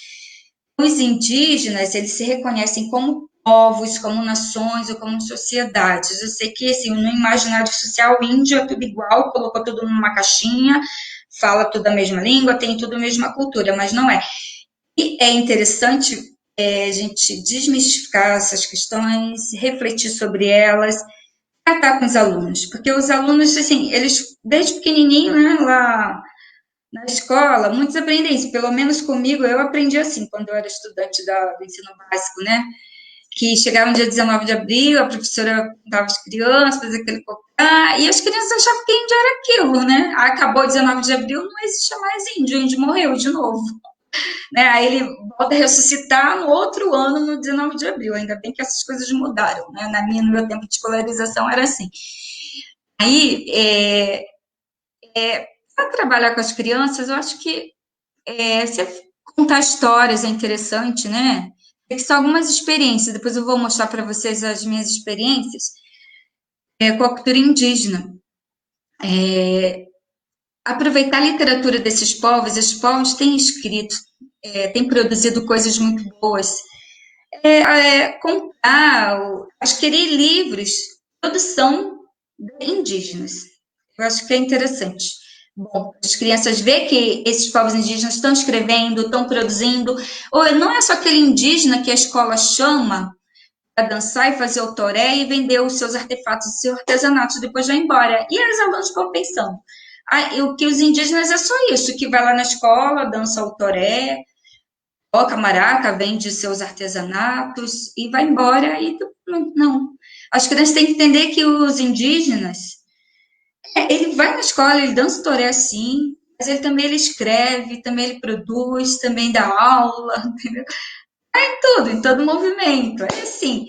Os indígenas, eles se reconhecem como povos, como nações ou como sociedades. Eu sei que, assim, no imaginário social, o índio é tudo igual, colocou tudo numa caixinha, fala tudo a mesma língua, tem tudo a mesma cultura, mas não é. E é interessante a gente desmistificar essas questões, refletir sobre elas, tratar com os alunos, porque os alunos, assim, eles, desde pequenininho, né, lá na escola, muitos aprendem isso, pelo menos comigo, eu aprendi assim, quando eu era estudante do ensino básico, né? Que chegava no dia 19 de abril, a professora contava as crianças, fazia aquele cocá, e as crianças achavam que índio era aquilo, né? Acabou 19 de abril, não existe mais índio, o índio morreu de novo. Né? Aí ele volta a ressuscitar no outro ano, no 19 de abril, ainda bem que essas coisas mudaram, né? No meu tempo de escolarização era assim. Aí, para trabalhar com as crianças, eu acho que você contar histórias é interessante, né? É que são algumas experiências, depois eu vou mostrar para vocês as minhas experiências com a cultura indígena. Aproveitar a literatura desses povos, esses povos têm escrito, têm produzido coisas muito boas. Contar, adquirir livros, produção de indígenas. Eu acho que é interessante. Bom, as crianças vê que esses povos indígenas estão escrevendo, estão produzindo, ou não é só aquele indígena que a escola chama para dançar e fazer o toré e vender os seus artefatos, os seus artesanatos, depois vai embora. E os alunos ficam pensando, o que os indígenas é só isso, que vai lá na escola, dança o toré, toca maraca, vende seus artesanatos e vai embora. E não. As crianças têm que entender que os indígenas, ele vai na escola, ele dança o toré sim, mas ele escreve, também ele produz, também dá aula, entendeu? Em todo movimento, é assim.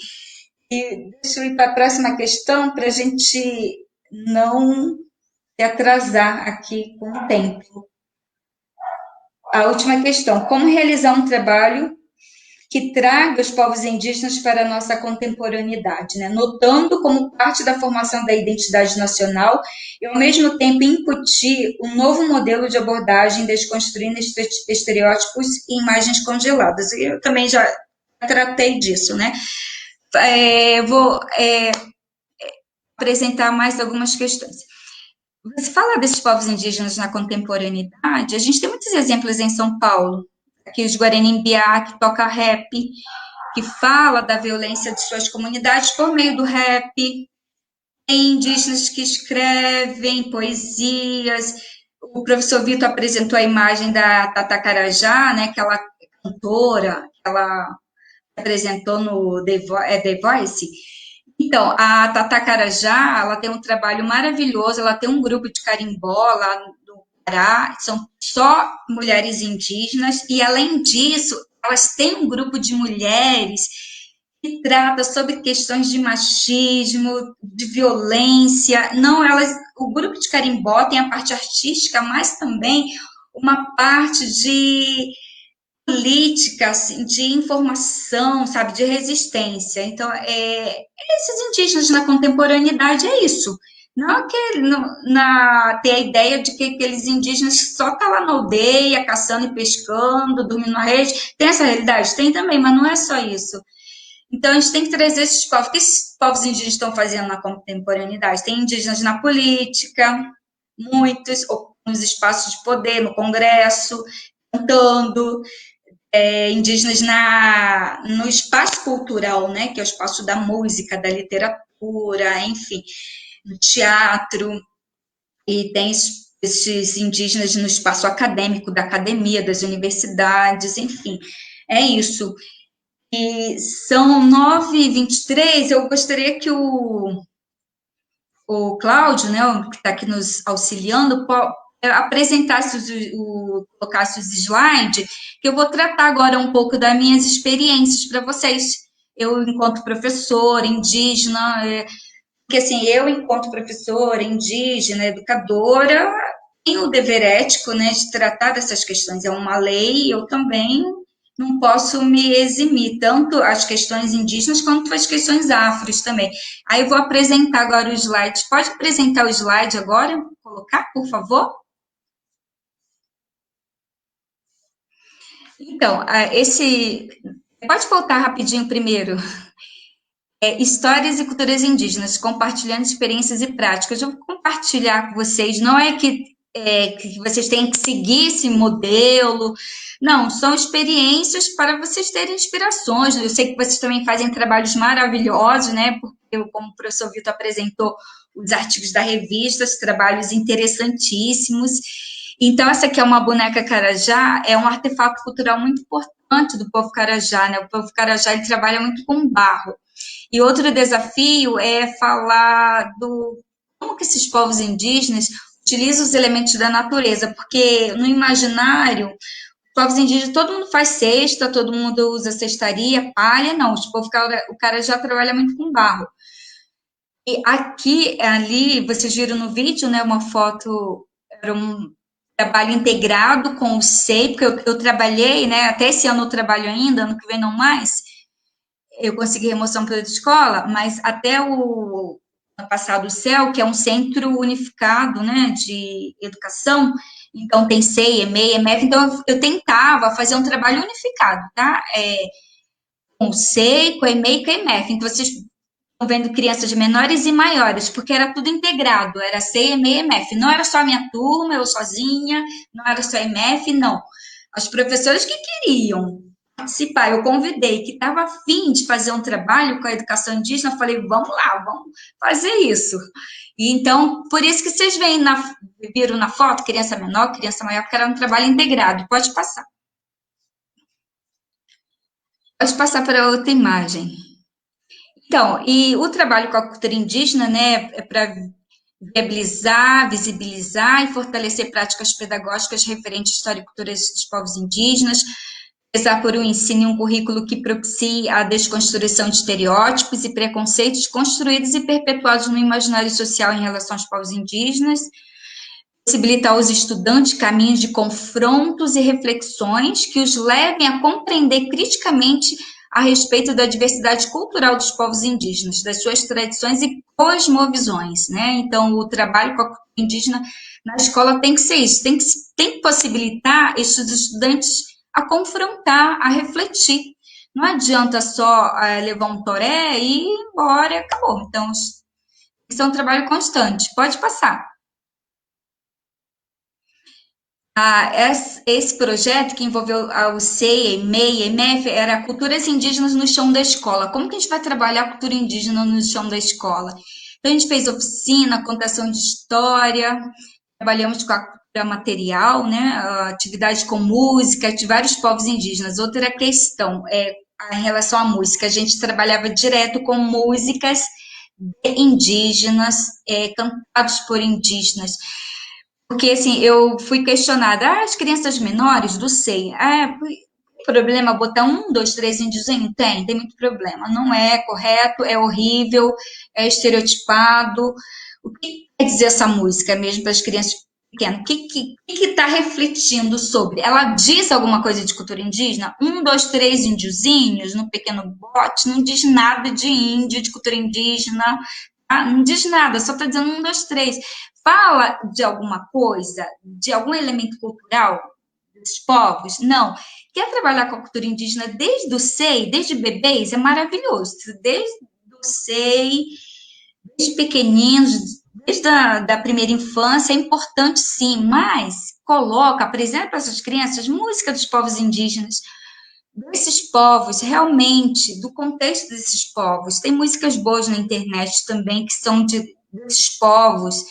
E deixa eu ir para a próxima questão, para a gente não se atrasar aqui com o tempo. A última questão, como realizar um trabalho que traga os povos indígenas para a nossa contemporaneidade, né? Notando como parte da formação da identidade nacional e, ao mesmo tempo, incutir um novo modelo de abordagem, desconstruindo estereótipos e imagens congeladas. Eu também já tratei disso, né? Vou apresentar mais algumas questões. Você fala desses povos indígenas na contemporaneidade, a gente tem muitos exemplos em São Paulo, aqui os Guaranimbia, que toca rap, que fala da violência de suas comunidades por meio do rap, tem indígenas que escrevem poesias, o professor Vitor apresentou a imagem da Tata Carajá, né, que ela cantora, ela apresentou no The Voice. Então, a Tata Carajá, ela tem um trabalho maravilhoso, ela tem um grupo de carimbó lá no Pará, são só mulheres indígenas, e além disso, elas têm um grupo de mulheres que trata sobre questões de machismo, de violência. Não, o grupo de carimbó tem a parte artística, mas também uma parte de política, assim, de informação, sabe, de resistência. Então, esses indígenas na contemporaneidade é isso. Não é que ter a ideia de que aqueles indígenas só estão lá na aldeia, caçando e pescando, dormindo na rede. Tem essa realidade? Tem também, mas não é só isso. Então, a gente tem que trazer esses povos. O que esses povos indígenas estão fazendo na contemporaneidade? Tem indígenas na política, muitos, ou nos espaços de poder, no Congresso, cantando, indígenas no espaço cultural, né, que é o espaço da música, da literatura, enfim, no teatro, e tem esses indígenas no espaço acadêmico, da academia, das universidades, enfim, é isso. E são 9h23, eu gostaria que o Cláudio, né, que está aqui nos auxiliando, apresentasse, colocasse os slides, que eu vou tratar agora um pouco das minhas experiências para vocês. Eu, enquanto professora indígena, porque assim, eu, enquanto professora indígena, educadora, tenho o dever ético, né, de tratar dessas questões. É uma lei, eu também não posso me eximir, tanto as questões indígenas quanto as questões afros também. Aí eu vou apresentar agora o slide. Pode apresentar o slide agora? Colocar, por favor? Então, pode voltar rapidinho primeiro. Histórias e culturas indígenas, compartilhando experiências e práticas. Eu vou compartilhar com vocês, não é que vocês têm que seguir esse modelo, não, são experiências para vocês terem inspirações. Eu sei que vocês também fazem trabalhos maravilhosos, né? Porque, como o professor Vitor apresentou os artigos da revista, trabalhos interessantíssimos. Então, essa aqui é uma boneca Carajá, é um artefato cultural muito importante do povo Carajá, né? O povo Carajá, ele trabalha muito com barro. E outro desafio é falar como que esses povos indígenas utilizam os elementos da natureza, porque no imaginário, os povos indígenas, todo mundo faz cesta, todo mundo usa cestaria, palha, não, o cara já trabalha muito com barro. E ali, vocês viram no vídeo, né, uma foto, era um trabalho integrado com o SEI, porque eu trabalhei, né, até esse ano eu trabalho ainda, ano que vem não mais, eu consegui remoção pela escola, mas até o ano passado o CEL, que é um centro unificado, né, de educação, então tem SEI, EMEI, EMF, então eu tentava fazer um trabalho unificado, tá? Com o SEI, com a EMEI e com a EMF, então vocês estão vendo crianças menores e maiores, porque era tudo integrado, era SEI, EMEI e EMF, não era só a minha turma, eu sozinha, não era só a EMF, não. As professoras que queriam participar, eu convidei, que estava afim de fazer um trabalho com a educação indígena, eu falei, vamos lá, vamos fazer isso. E então, por isso que vocês viram na foto, criança menor, criança maior, porque era um trabalho integrado. Pode passar. Pode passar para outra imagem. Então, e o trabalho com a cultura indígena, né, é para viabilizar, visibilizar e fortalecer práticas pedagógicas referentes à história e cultura dos povos indígenas, prezar por um ensino e um currículo que propicie a desconstrução de estereótipos e preconceitos construídos e perpetuados no imaginário social em relação aos povos indígenas, possibilitar aos estudantes caminhos de confrontos e reflexões que os levem a compreender criticamente a respeito da diversidade cultural dos povos indígenas, das suas tradições e cosmovisões, né? Então, o trabalho com a cultura indígena na escola tem que ser isso, tem que possibilitar esses estudantes a confrontar, a refletir. Não adianta só levar um toré e ir embora e acabou. Então, isso é um trabalho constante. Pode passar. Esse projeto que envolveu o SEI, EMEI, EMF, era Culturas Indígenas no Chão da Escola. Como que a gente vai trabalhar a cultura indígena no chão da escola? Então, a gente fez oficina, contação de história, trabalhamos com a material, né? Atividade com música de vários povos indígenas. Outra questão em relação à música, a gente trabalhava direto com músicas indígenas, cantados por indígenas. Porque, assim, eu fui questionada, as crianças menores do SEI, problema botar 1, 2, 3 indígenas? Tem muito problema. Não é correto, é horrível, é estereotipado. O que quer dizer essa música mesmo para as crianças pequenas? O que está refletindo sobre? Ela diz alguma coisa de cultura indígena? 1, 2, 3 índiozinhos no pequeno bote não diz nada de índio, de cultura indígena, tá? Não diz nada, só está dizendo 1, 2, 3. Fala de alguma coisa, de algum elemento cultural dos povos? Não. Quer trabalhar com a cultura indígena desde o SEI, desde bebês? É maravilhoso. Desde o SEI, desde pequeninos, desde a primeira infância, é importante sim, mas apresenta para essas crianças música dos povos indígenas, desses povos, realmente, do contexto desses povos. Tem músicas boas na internet também, que são desses povos.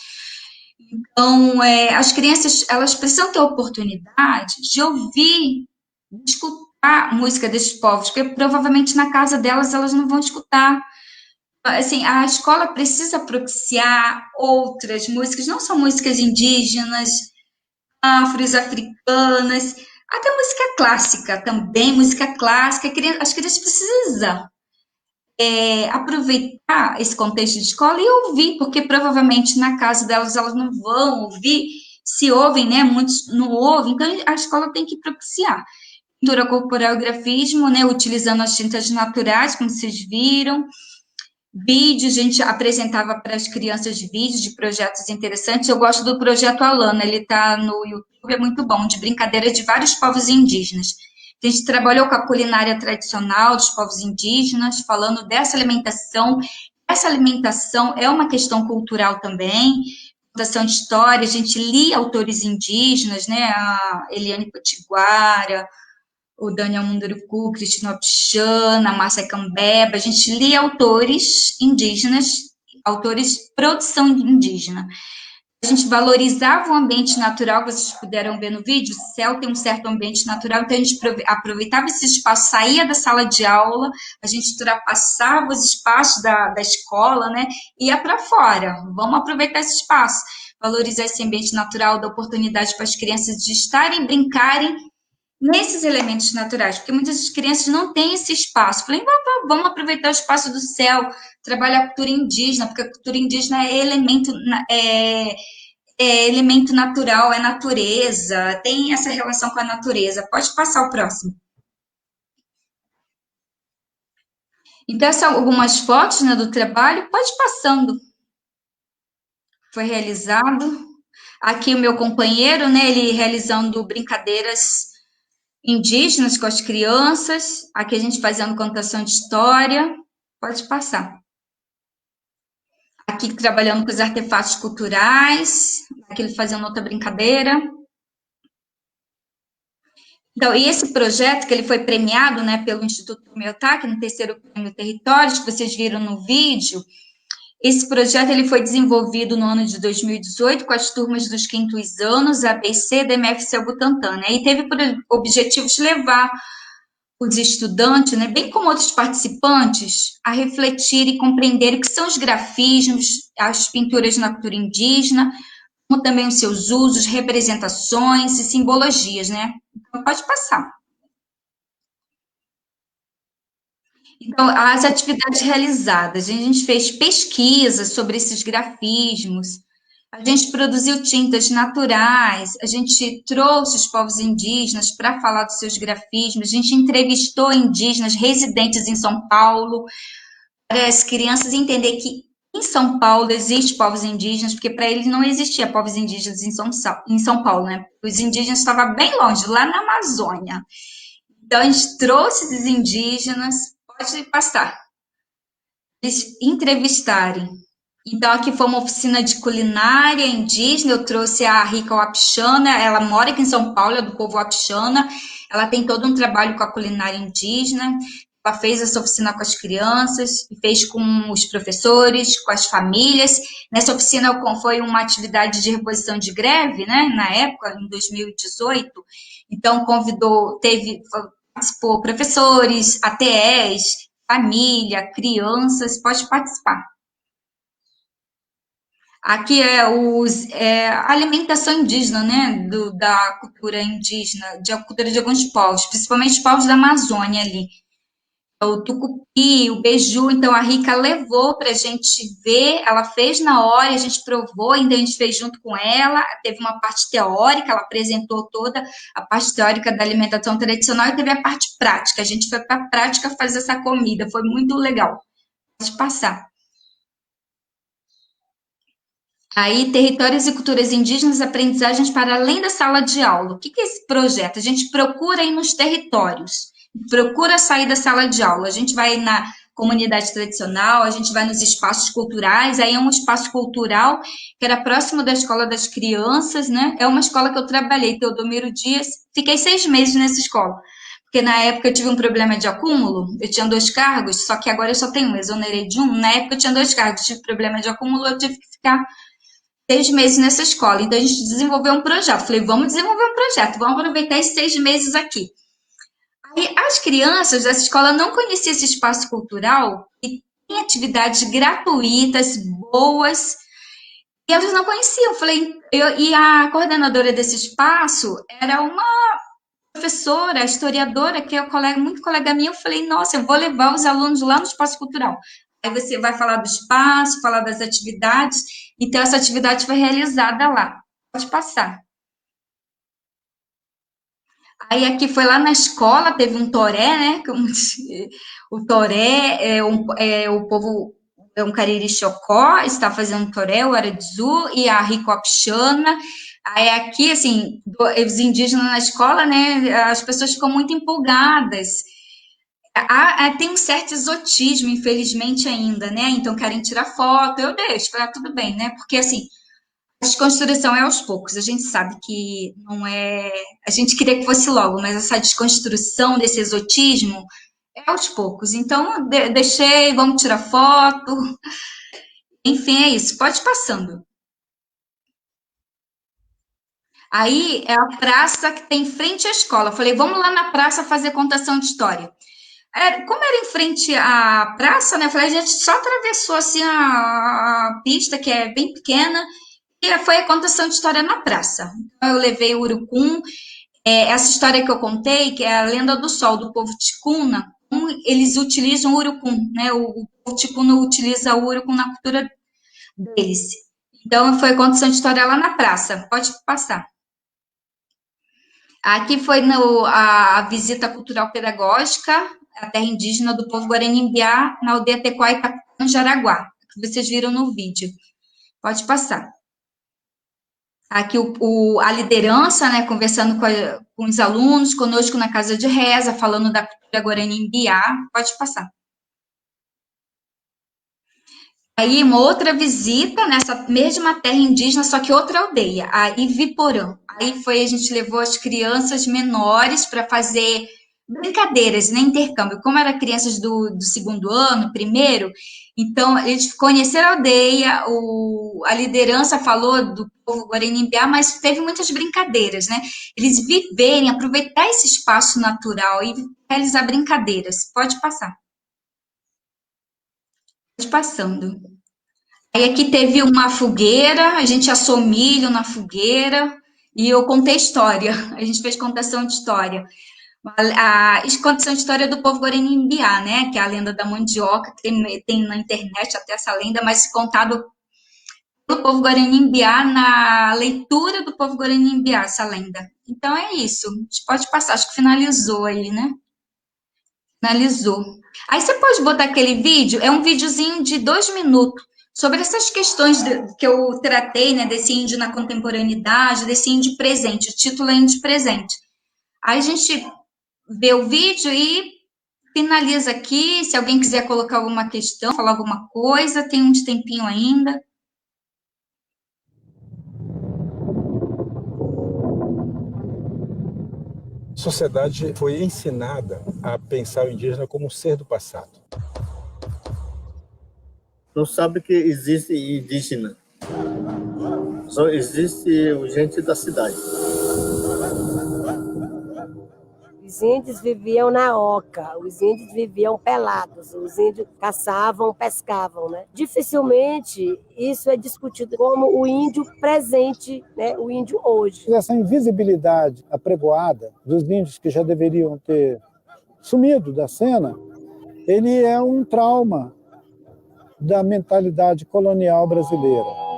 Então, as crianças, elas precisam ter oportunidade de ouvir, de escutar música desses povos, porque provavelmente na casa delas elas não vão escutar. Assim, a escola precisa propiciar outras músicas, não só músicas indígenas, afros, africanas, até música clássica também, música clássica. As crianças precisam aproveitar esse contexto de escola e ouvir, porque provavelmente na casa delas elas não vão ouvir, se ouvem, né? Muitos não ouvem, então a escola tem que propiciar. Pintura corporal e grafismo, né? Utilizando as tintas naturais, como vocês viram. Vídeos, a gente apresentava para as crianças vídeos de projetos interessantes. Eu gosto do projeto Alana, ele está no YouTube, é muito bom, de brincadeira de vários povos indígenas. A gente trabalhou com a culinária tradicional dos povos indígenas, falando dessa alimentação. Essa alimentação é uma questão cultural também, contação de história, a gente lia autores indígenas, né? A Eliane Potiguara, o Daniel Munduruku, Cristina Pichana, Márcia Cambeba, a gente lia autores indígenas, autores de produção indígena. A gente valorizava o ambiente natural, vocês puderam ver no vídeo, o céu tem um certo ambiente natural, então a gente aproveitava esse espaço, saía da sala de aula, a gente ultrapassava os espaços da escola, né, ia para fora, vamos aproveitar esse espaço, valorizar esse ambiente natural, dar oportunidade para as crianças de estarem, brincarem nesses elementos naturais, porque muitas crianças não têm esse espaço. Falei, vamos aproveitar o espaço do céu, trabalhar a cultura indígena, porque a cultura indígena é elemento natural, é natureza, tem essa relação com a natureza. Pode passar o próximo. Então, essas são algumas fotos, né, do trabalho. Pode ir passando. Foi realizado. Aqui o meu companheiro, né, ele realizando brincadeiras indígenas com as crianças, aqui a gente fazendo contação de história, pode passar. Aqui trabalhando com os artefatos culturais, aqui ele fazendo outra brincadeira. Então, e esse projeto que ele foi premiado, né, pelo Instituto Miotac, no 3º Prêmio Territórios, que vocês viram no vídeo, esse projeto ele foi desenvolvido no ano de 2018 com as turmas dos 5º anos, ABC, da MFC Butantã, né? E teve por objetivo de levar os estudantes, né, bem como outros participantes, a refletir e compreender o que são os grafismos, as pinturas na cultura indígena, como também os seus usos, representações e simbologias, né? Então, pode passar. Então, as atividades realizadas, a gente fez pesquisa sobre esses grafismos, a gente produziu tintas naturais, a gente trouxe os povos indígenas para falar dos seus grafismos, a gente entrevistou indígenas residentes em São Paulo, para as crianças entenderem que em São Paulo existem povos indígenas, porque para eles não existia povos indígenas em São Paulo, né? Os indígenas estavam bem longe, lá na Amazônia. Então, a gente trouxe esses indígenas, pode passar, eles entrevistarem. Então, aqui foi uma oficina de culinária indígena, eu trouxe a Rica Wapixana, ela mora aqui em São Paulo, é do povo Wapixana, ela tem todo um trabalho com a culinária indígena. ela fez essa oficina com as crianças, fez com os professores, com as famílias. Nessa oficina foi uma atividade de reposição de greve, né, na época, em 2018. Então, participou professores, ATEs, família, crianças, pode participar. Aqui é a alimentação indígena, né, da cultura indígena, da cultura de alguns povos, principalmente os povos da Amazônia ali. O tucupi, o beiju, então a Rica levou para a gente ver, ela fez na hora, a gente provou, ainda a gente fez junto com ela, teve uma parte teórica, ela apresentou toda a parte teórica da alimentação tradicional e teve a parte prática, a gente foi para a prática fazer essa comida, foi muito legal. Pode passar. Aí, territórios e culturas indígenas, aprendizagens para além da sala de aula. O que é esse projeto? A gente procura ir nos territórios, procura sair da sala de aula. A gente vai na comunidade tradicional, a gente vai nos espaços culturais. Aí é um espaço cultural que era próximo da escola das crianças, né? É uma escola que eu trabalhei, Teodomiro Dias. Fiquei 6 meses nessa escola. Porque na época eu tive um problema de acúmulo, eu tinha 2 cargos, só que agora eu só tenho um, exonerei de um. Na época eu tinha 2 cargos, tive problema de acúmulo, eu tive que ficar 6 meses nessa escola. Então, a gente desenvolveu um projeto. Falei, vamos desenvolver um projeto, vamos aproveitar esses 6 meses aqui. Aí, as crianças dessa escola não conheciam esse espaço cultural e tem atividades gratuitas, boas, e elas não conheciam. Falei, e a coordenadora desse espaço era uma professora, historiadora, que é muito colega minha. Eu falei, nossa, eu vou levar os alunos lá no espaço cultural. Aí você vai falar do espaço, falar das atividades. Então, essa atividade foi realizada lá. Pode passar. Aí, aqui foi lá na escola, teve um toré, né? O toré o povo, é um Cariri Chocó, está fazendo toré, o Aradizu e a Ricopixana. Aí, aqui, assim, os indígenas na escola, né? As pessoas ficam muito empolgadas. Tem um certo exotismo, infelizmente, ainda, né? Então, querem tirar foto, eu deixo, tudo bem, né? Porque, assim, a desconstrução é aos poucos, a gente sabe que não é... A gente queria que fosse logo, mas essa desconstrução desse exotismo é aos poucos. Então, deixei, vamos tirar foto. Enfim, é isso, pode ir passando. Aí, é a praça que tem em frente à escola. Falei, vamos lá na praça fazer contação de história. Como era em frente à praça, né? Falei, a gente só atravessou assim a pista, que é bem pequena, e foi a contação de história na praça. Então, eu levei o urucum, essa história que eu contei, que é a lenda do sol, do povo ticuna, como eles utilizam o urucum, né? O povo ticuna utiliza o urucum na cultura deles. Então, foi a contação de história lá na praça. Pode passar. Aqui foi a visita cultural pedagógica, a terra indígena do povo Guarani-Mbiá, na aldeia Tecoá e Capitão Jaraguá, que vocês viram no vídeo. Pode passar. Aqui a liderança, né, conversando com os alunos, conosco na casa de reza, falando da cultura Guarani-Mbiá. Pode passar. Aí, uma outra visita nessa mesma terra indígena, só que outra aldeia, a Iviporã. Aí a gente levou as crianças menores para fazer brincadeiras, né, intercâmbio. Como eram crianças do 2º ano, primeiro, então eles conheceram a aldeia, a liderança falou do povo Guarani-Mbiá, mas teve muitas brincadeiras, né? Eles viverem, aproveitar esse espaço natural e realizar brincadeiras. Pode passar. Pode passando. Aí aqui teve uma fogueira, a gente assou milho na fogueira e eu contei história. A gente fez contação de história. A contação de história do povo Guarani-Mbiá, né? Que é a lenda da mandioca, tem na internet até essa lenda, mas contado pelo povo Guarani-Mbiá na leitura do povo Guarani-Mbiá, essa lenda. Então é isso. A gente pode passar, acho que finalizou aí, né? Finalizou. Aí você pode botar aquele vídeo, é um videozinho de 2 minutos, sobre essas questões que eu tratei, né, desse índio na contemporaneidade, desse índio presente, o título é índio presente. Aí a gente vê o vídeo e finaliza aqui, se alguém quiser colocar alguma questão, falar alguma coisa, tem um tempinho ainda. A sociedade foi ensinada a pensar o indígena como um ser do passado. Não sabe que existe indígena. Só existe gente da cidade. Os índios viviam na oca, os índios viviam pelados, os índios caçavam, pescavam, né? Dificilmente isso é discutido como o índio presente, né? O índio hoje. Essa invisibilidade apregoada dos índios que já deveriam ter sumido da cena, ele é um trauma da mentalidade colonial brasileira.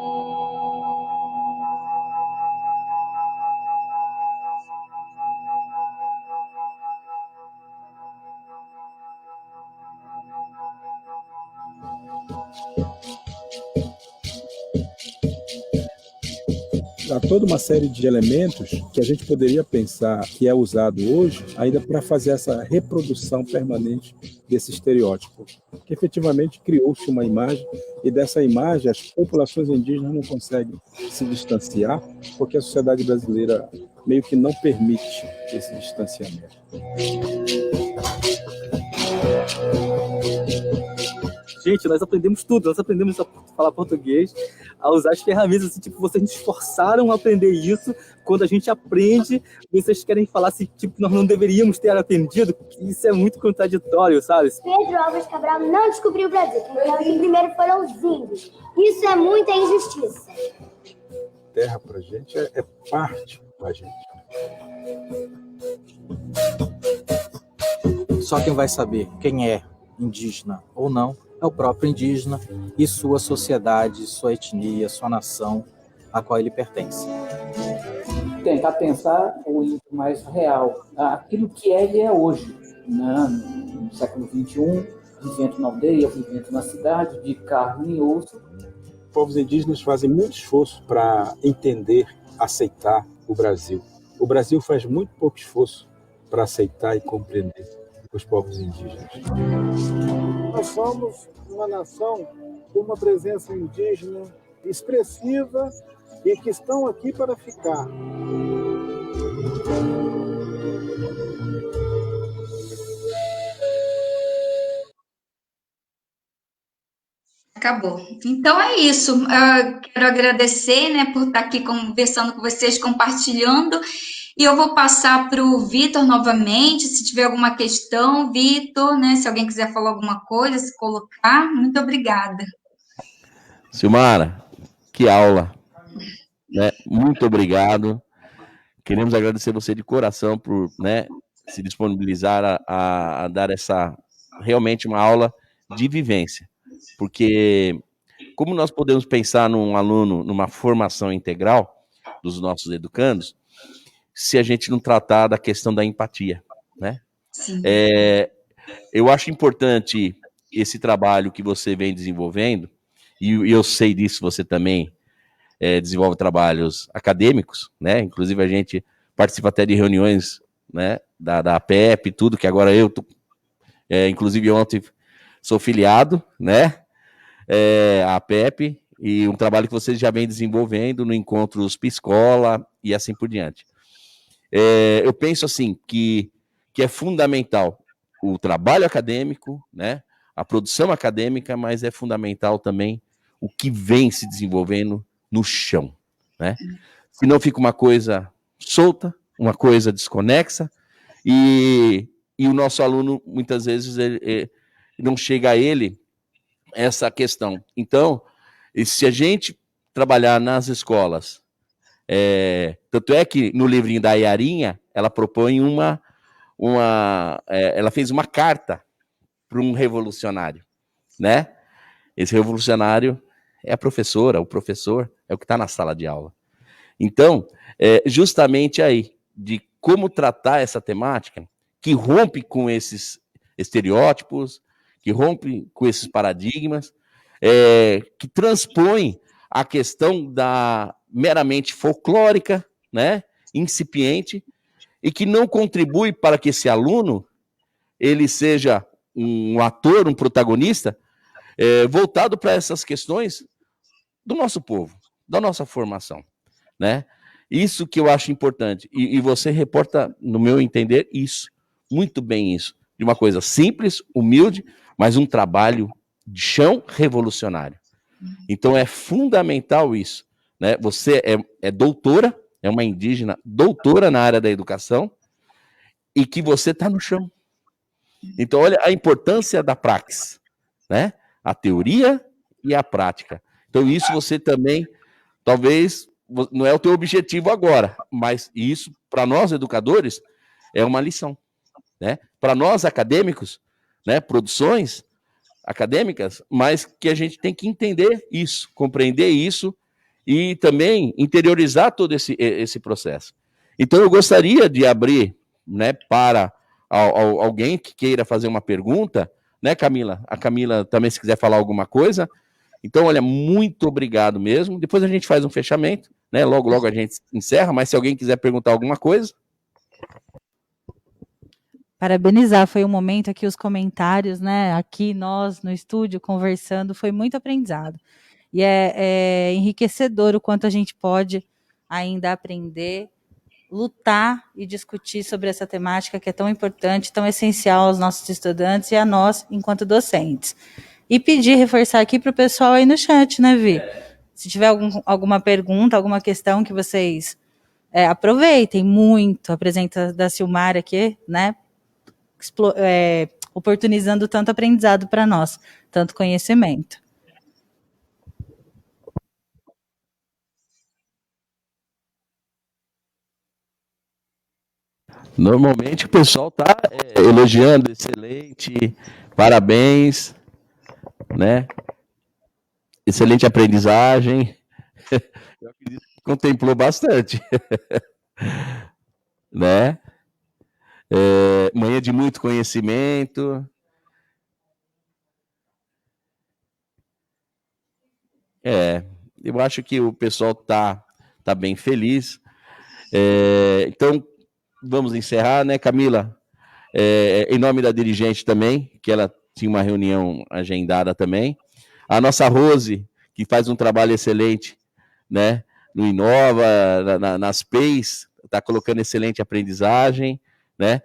Há toda uma série de elementos que a gente poderia pensar que é usado hoje ainda para fazer essa reprodução permanente desse estereótipo, que efetivamente criou-se uma imagem e dessa imagem as populações indígenas não conseguem se distanciar porque a sociedade brasileira meio que não permite esse distanciamento. Gente, nós aprendemos tudo, nós aprendemos a falar português, a usar as ferramentas, assim, tipo, vocês nos forçaram a aprender isso, quando a gente aprende, vocês querem falar assim, tipo, nós não deveríamos ter aprendido, isso é muito contraditório, sabe? Pedro Álvares Cabral não descobriu o Brasil, quem primeiro foram os índios. Isso é muita injustiça. Terra pra gente é parte da gente. Só quem vai saber quem é indígena ou não é o próprio indígena e sua sociedade, sua etnia, sua nação a qual ele pertence. Tentar pensar o índio mais real, aquilo que ele é hoje, né? No século XXI, vivendo na aldeia, vivendo na cidade, de carne e osso. Povos indígenas fazem muito esforço para entender, aceitar o Brasil. O Brasil faz muito pouco esforço para aceitar e compreender os povos indígenas. Nós somos uma nação com uma presença indígena expressiva e que estão aqui para ficar. Acabou. Então é isso. Eu quero agradecer, né, por estar aqui conversando com vocês, compartilhando. E eu vou passar para o Vitor novamente, se tiver alguma questão, Vitor, né, se alguém quiser falar alguma coisa, se colocar. Muito obrigada. Silmara, que aula, né? Muito obrigado. Queremos agradecer você de coração por, né, se disponibilizar a dar essa realmente uma aula de vivência, porque como nós podemos pensar num aluno, numa formação integral dos nossos educandos, se a gente não tratar da questão da empatia, né? Sim. Eu acho importante esse trabalho que você vem desenvolvendo, e eu sei disso, você também desenvolve trabalhos acadêmicos, né? Inclusive a gente participa até de reuniões, né, da APEP, tudo, que agora eu tô, inclusive ontem sou filiado, né, à APEP, e um trabalho que vocês já vem desenvolvendo no Encontros Piscola e assim por diante. Eu penso assim, que é fundamental o trabalho acadêmico, né, a produção acadêmica, mas é fundamental também o que vem se desenvolvendo no chão, né? Senão fica uma coisa solta, uma coisa desconexa, e o nosso aluno, muitas vezes, ele não chega a ele essa questão. Então, se a gente trabalhar nas escolas, tanto é que no livrinho da Yarinha, ela propõe ela fez uma carta para um revolucionário, né? Esse revolucionário é a professora, o professor é o que está na sala de aula. Então, justamente aí, de como tratar essa temática, que rompe com esses estereótipos, que rompe com esses paradigmas, que transpõe a questão da meramente folclórica, né, incipiente, e que não contribui para que esse aluno ele seja um ator, um protagonista, voltado para essas questões do nosso povo, da nossa formação, né? Isso que eu acho importante. E você reporta, no meu entender, isso. Muito bem isso. De uma coisa simples, humilde, mas um trabalho de chão revolucionário. Então é fundamental isso. Né? Você é doutora, é uma indígena doutora na área da educação, e que você está no chão. Então olha a importância da praxis, né? A teoria e a prática. Então isso você também, talvez, não é o teu objetivo agora, mas isso, para nós educadores, é uma lição. Né? Para nós acadêmicos, né? Produções acadêmicas, mas que a gente tem que entender isso, compreender isso e também interiorizar todo esse processo. Então eu gostaria de abrir, né, para alguém que queira fazer uma pergunta, né, Camila? A Camila também, se quiser falar alguma coisa. Então, olha, muito obrigado mesmo. Depois a gente faz um fechamento, né? Logo a gente encerra, mas se alguém quiser perguntar alguma coisa. Parabenizar, foi um momento aqui, os comentários, né? Aqui nós no estúdio conversando, foi muito aprendizado. E é enriquecedor o quanto a gente pode ainda aprender, lutar e discutir sobre essa temática que é tão importante, tão essencial aos nossos estudantes e a nós, enquanto docentes. E pedir, reforçar aqui para o pessoal aí no chat, né, Vi? Se tiver alguma pergunta, alguma questão que vocês aproveitem muito a presença da Silmara aqui, né? Oportunizando tanto aprendizado para nós, tanto conhecimento. Normalmente o pessoal está elogiando, excelente, parabéns, né? Excelente aprendizagem. Eu acredito que contemplou bastante, né? Manhã de muito conhecimento. Eu acho que o pessoal tá bem feliz. Então, vamos encerrar, né, Camila? Em nome da dirigente também, que ela tinha uma reunião agendada também. A nossa Rose, que faz um trabalho excelente, né, no Inova, nas PEIs, está colocando excelente aprendizagem, né?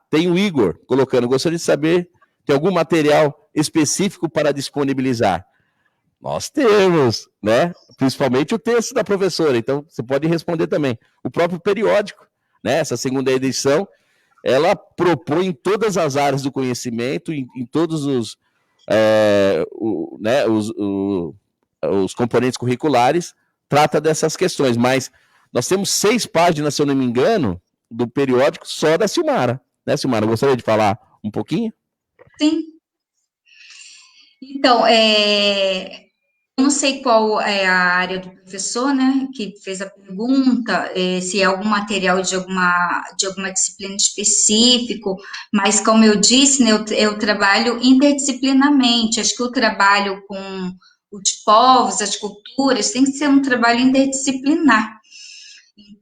Tem o Igor colocando, gostaria de saber, tem algum material específico para disponibilizar? Nós temos, né? Principalmente o texto da professora, então você pode responder também. O próprio periódico, né? Essa segunda edição, ela propõe em todas as áreas do conhecimento, em todos os componentes curriculares, trata dessas questões, mas nós temos 6 páginas, se eu não me engano, do periódico só da Silmara, né, Silmara? Gostaria de falar um pouquinho? Sim. Então, eu não sei qual é a área do professor, né, que fez a pergunta, se é algum material de alguma disciplina específico, mas como eu disse, né, eu trabalho interdisciplinarmente, acho que o trabalho com os povos, as culturas, tem que ser um trabalho interdisciplinar.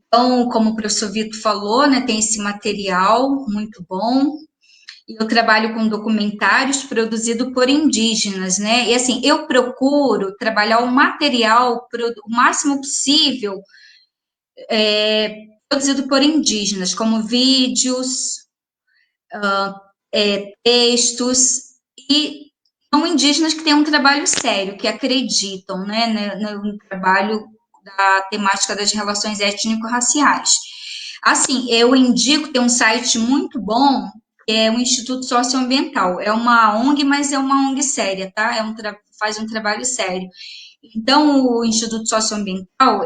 Então, como o professor Vitor falou, né, tem esse material muito bom. Eu trabalho com documentários produzidos por indígenas, né? E assim, eu procuro trabalhar o material o máximo possível produzido por indígenas, como vídeos, textos, e são indígenas que têm um trabalho sério, que acreditam, né, no trabalho da temática das relações étnico-raciais. Assim, eu indico, tem um site muito bom, que é o Instituto Socioambiental. É uma ONG, mas é uma ONG séria, tá? Faz um trabalho sério. Então, o Instituto Socioambiental,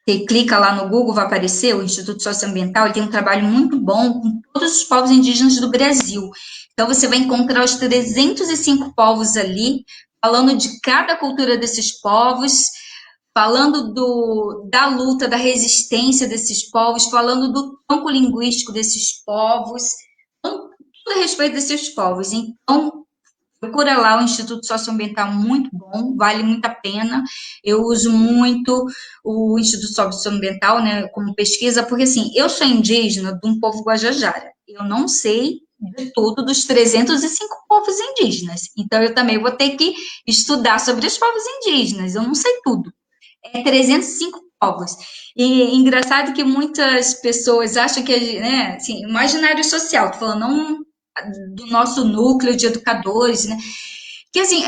você clica lá no Google, vai aparecer o Instituto Socioambiental, ele tem um trabalho muito bom com todos os povos indígenas do Brasil. Então, você vai encontrar os 305 povos ali, falando de cada cultura desses povos, falando da luta, da resistência desses povos, falando do campo linguístico desses povos, então, tudo a respeito desses povos. Então, procura lá o Instituto Socioambiental, muito bom, vale muito a pena. Eu uso muito o Instituto Socioambiental, né, como pesquisa, porque assim, eu sou indígena de um povo Guajajara, eu não sei de tudo dos 305 povos indígenas, então eu também vou ter que estudar sobre os povos indígenas, eu não sei tudo. 305 povos. E é engraçado que muitas pessoas acham que, né, assim, imaginário social, tô falando não do nosso núcleo de educadores, né, que assim,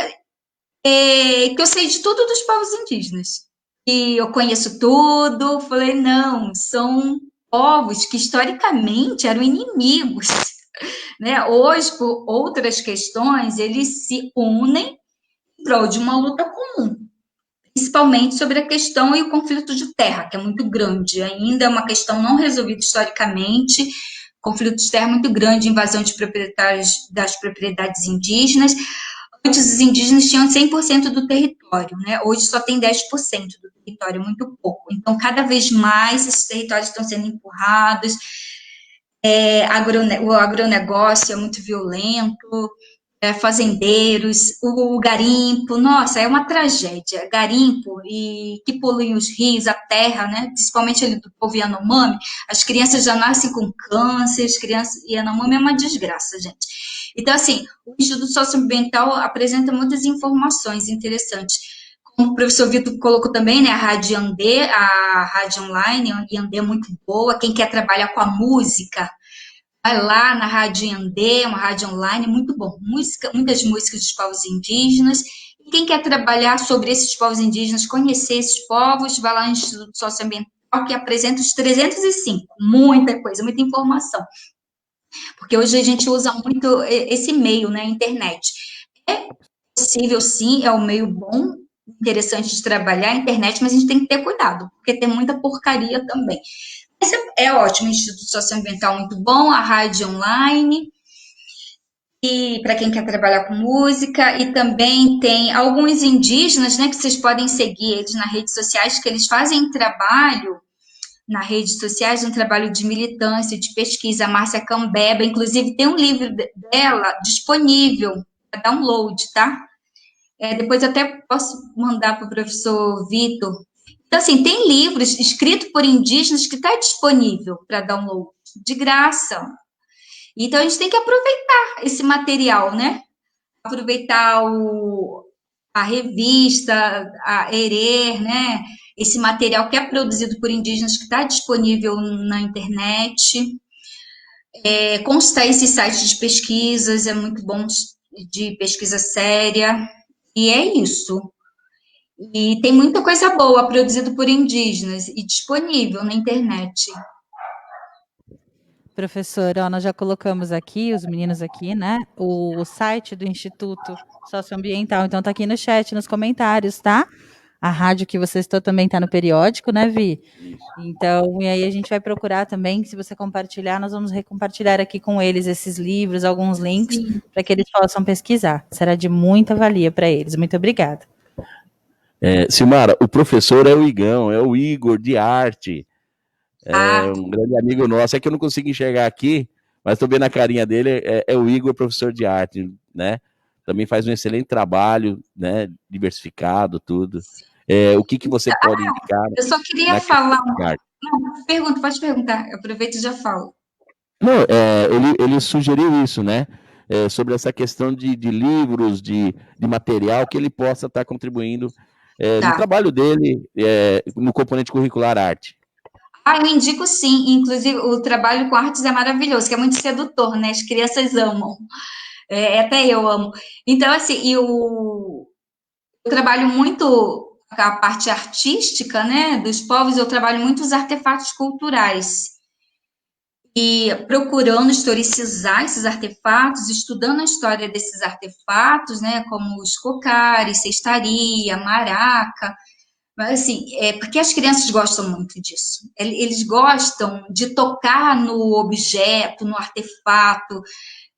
que eu sei de tudo dos povos indígenas. E eu conheço tudo, falei, não, são povos que historicamente eram inimigos, né? Hoje, por outras questões, eles se unem em prol de uma luta comum, principalmente sobre a questão e o conflito de terra, que é muito grande, ainda é uma questão não resolvida historicamente, conflito de terra muito grande, invasão de proprietários das propriedades indígenas. Antes, os indígenas tinham 100% do território, né? Hoje só tem 10% do território, muito pouco. Então, cada vez mais, esses territórios estão sendo empurrados, o agronegócio é muito violento, fazendeiros, o garimpo, nossa, é uma tragédia. Garimpo, e que poluem os rios, a terra, né? Principalmente ali do povo Yanomami, as crianças já nascem com câncer, as crianças, Yanomami é uma desgraça, gente. Então, assim, o Instituto Socioambiental apresenta muitas informações interessantes. Como o professor Vitor colocou também, né, a Rádio Yandê, a rádio online, Yandê é muito boa, quem quer trabalhar com a música, vai lá na Rádio Yandê, uma rádio online, muito bom, muitas músicas dos povos indígenas, e quem quer trabalhar sobre esses povos indígenas, conhecer esses povos, vai lá no Instituto Socioambiental, que apresenta os 305, muita coisa, muita informação. Porque hoje a gente usa muito esse meio, né, internet. É possível, sim, é um meio bom, interessante de trabalhar a internet, mas a gente tem que ter cuidado, porque tem muita porcaria também. Esse é ótimo, o Instituto Socioambiental muito bom, a rádio online, e para quem quer trabalhar com música, e também tem alguns indígenas, né, que vocês podem seguir eles nas redes sociais, que eles fazem trabalho nas redes sociais, um trabalho de militância, de pesquisa, a Márcia Cambeba, inclusive tem um livro dela disponível para download, tá? Depois eu até posso mandar para o professor Vitor. Então, assim, tem livros escritos por indígenas que está disponível para download, de graça. Então, a gente tem que aproveitar esse material, né? Aproveitar a revista, a Herer, né? Esse material que é produzido por indígenas que está disponível na internet. Consta esses sites de pesquisas, é muito bom, de pesquisa séria. E é isso. E tem muita coisa boa produzida por indígenas e disponível na internet. Professora, ó, nós já colocamos aqui, os meninos aqui, né, o site do Instituto Socioambiental, então tá aqui no chat, nos comentários, tá? A rádio que você estou também está no periódico, né, Vi? Então, e aí a gente vai procurar também, se você compartilhar, nós vamos recompartilhar aqui com eles esses livros, alguns links, para que eles possam pesquisar. Será de muita valia para eles. Muito obrigada. Silmara, o professor é o Igão, é o Igor de arte. Um grande amigo nosso. É que eu não consigo enxergar aqui, mas estou vendo a carinha dele, é o Igor, professor de arte, né? Também faz um excelente trabalho, né? Diversificado, tudo. O que você pode indicar? Eu só queria falar. Não, pergunta, pode perguntar. Eu aproveito e já falo. Não, ele sugeriu isso, né? Sobre essa questão de livros, de material que ele possa estar contribuindo no trabalho dele, no componente curricular arte. Eu indico sim. Inclusive, o trabalho com artes é maravilhoso, que é muito sedutor, né? As crianças amam. Até eu amo. Então, assim, eu trabalho muito a parte artística, né, dos povos, eu trabalho muito os artefatos culturais. E procurando historicizar esses artefatos, estudando a história desses artefatos, né, como os cocares, cestaria, maraca. Mas, assim, porque as crianças gostam muito disso. Eles gostam de tocar no objeto, no artefato,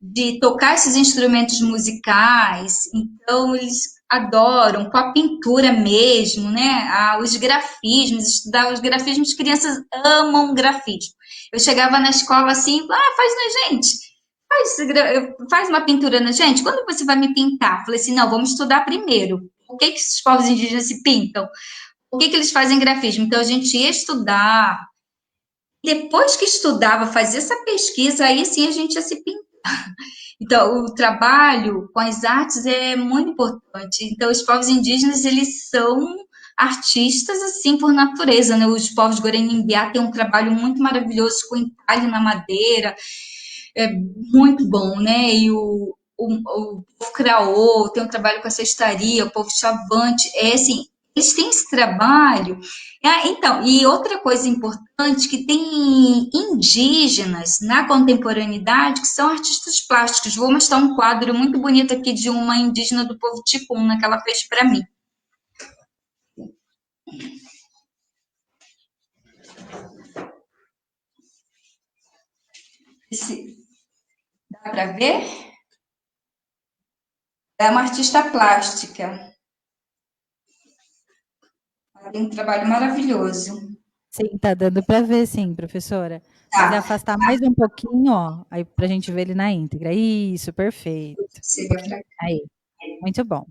de tocar esses instrumentos musicais, então eles adoram, com a pintura mesmo, né? Os grafismos, estudar os grafismos, crianças amam grafismo. Eu chegava na escola assim, faz na gente, faz uma pintura na gente, quando você vai me pintar? Falei assim, não, vamos estudar primeiro. Por que esses povos indígenas se pintam? Por que eles fazem grafismo? Então a gente ia estudar, depois que estudava, fazia essa pesquisa, aí sim a gente ia se pintar. Então, o trabalho com as artes é muito importante. Então, os povos indígenas, eles são artistas, assim, por natureza, né? Os povos Guarani-Mbiá têm um trabalho muito maravilhoso com entalhe na madeira, é muito bom, né? E o povo Craô tem um trabalho com a cestaria, o povo Chavante, assim, eles têm esse trabalho. Então, e outra coisa importante, que tem indígenas na contemporaneidade que são artistas plásticos. Vou mostrar um quadro muito bonito aqui de uma indígena do povo Ticuna que ela fez para mim. Dá para ver? É uma artista plástica. Ela tem um trabalho maravilhoso. Sim, tá dando para ver, sim, professora. Se quiser afastar mais um pouquinho, ó, aí para a gente ver ele na íntegra. Isso, perfeito. Aí, muito bom.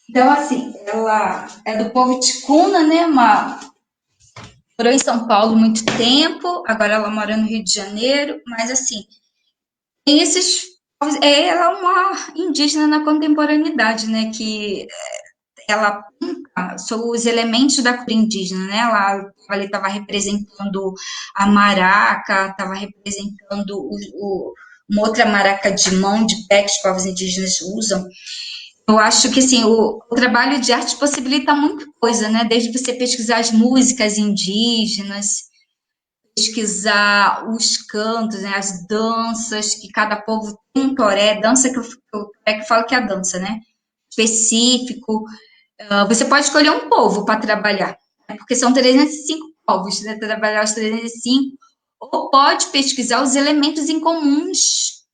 Então, assim, ela é do povo Ticuna, né? Morou em São Paulo muito tempo, agora ela mora no Rio de Janeiro, mas assim, tem esses. Ela é uma indígena na contemporaneidade, né? Que ela são os elementos da cultura indígena, né? Ela ali estava representando a maraca, estava representando uma outra maraca de mão, de pé, que os povos indígenas usam. Eu acho que assim, o trabalho de arte possibilita muita coisa, né? Desde você pesquisar as músicas indígenas, pesquisar os cantos, né? As danças, que cada povo tem um toré, dança que eu falo que é a dança, né? Específico. Você pode escolher um povo para trabalhar, né? Porque são 305 povos, né? Trabalhar os 305, ou pode pesquisar os elementos em comuns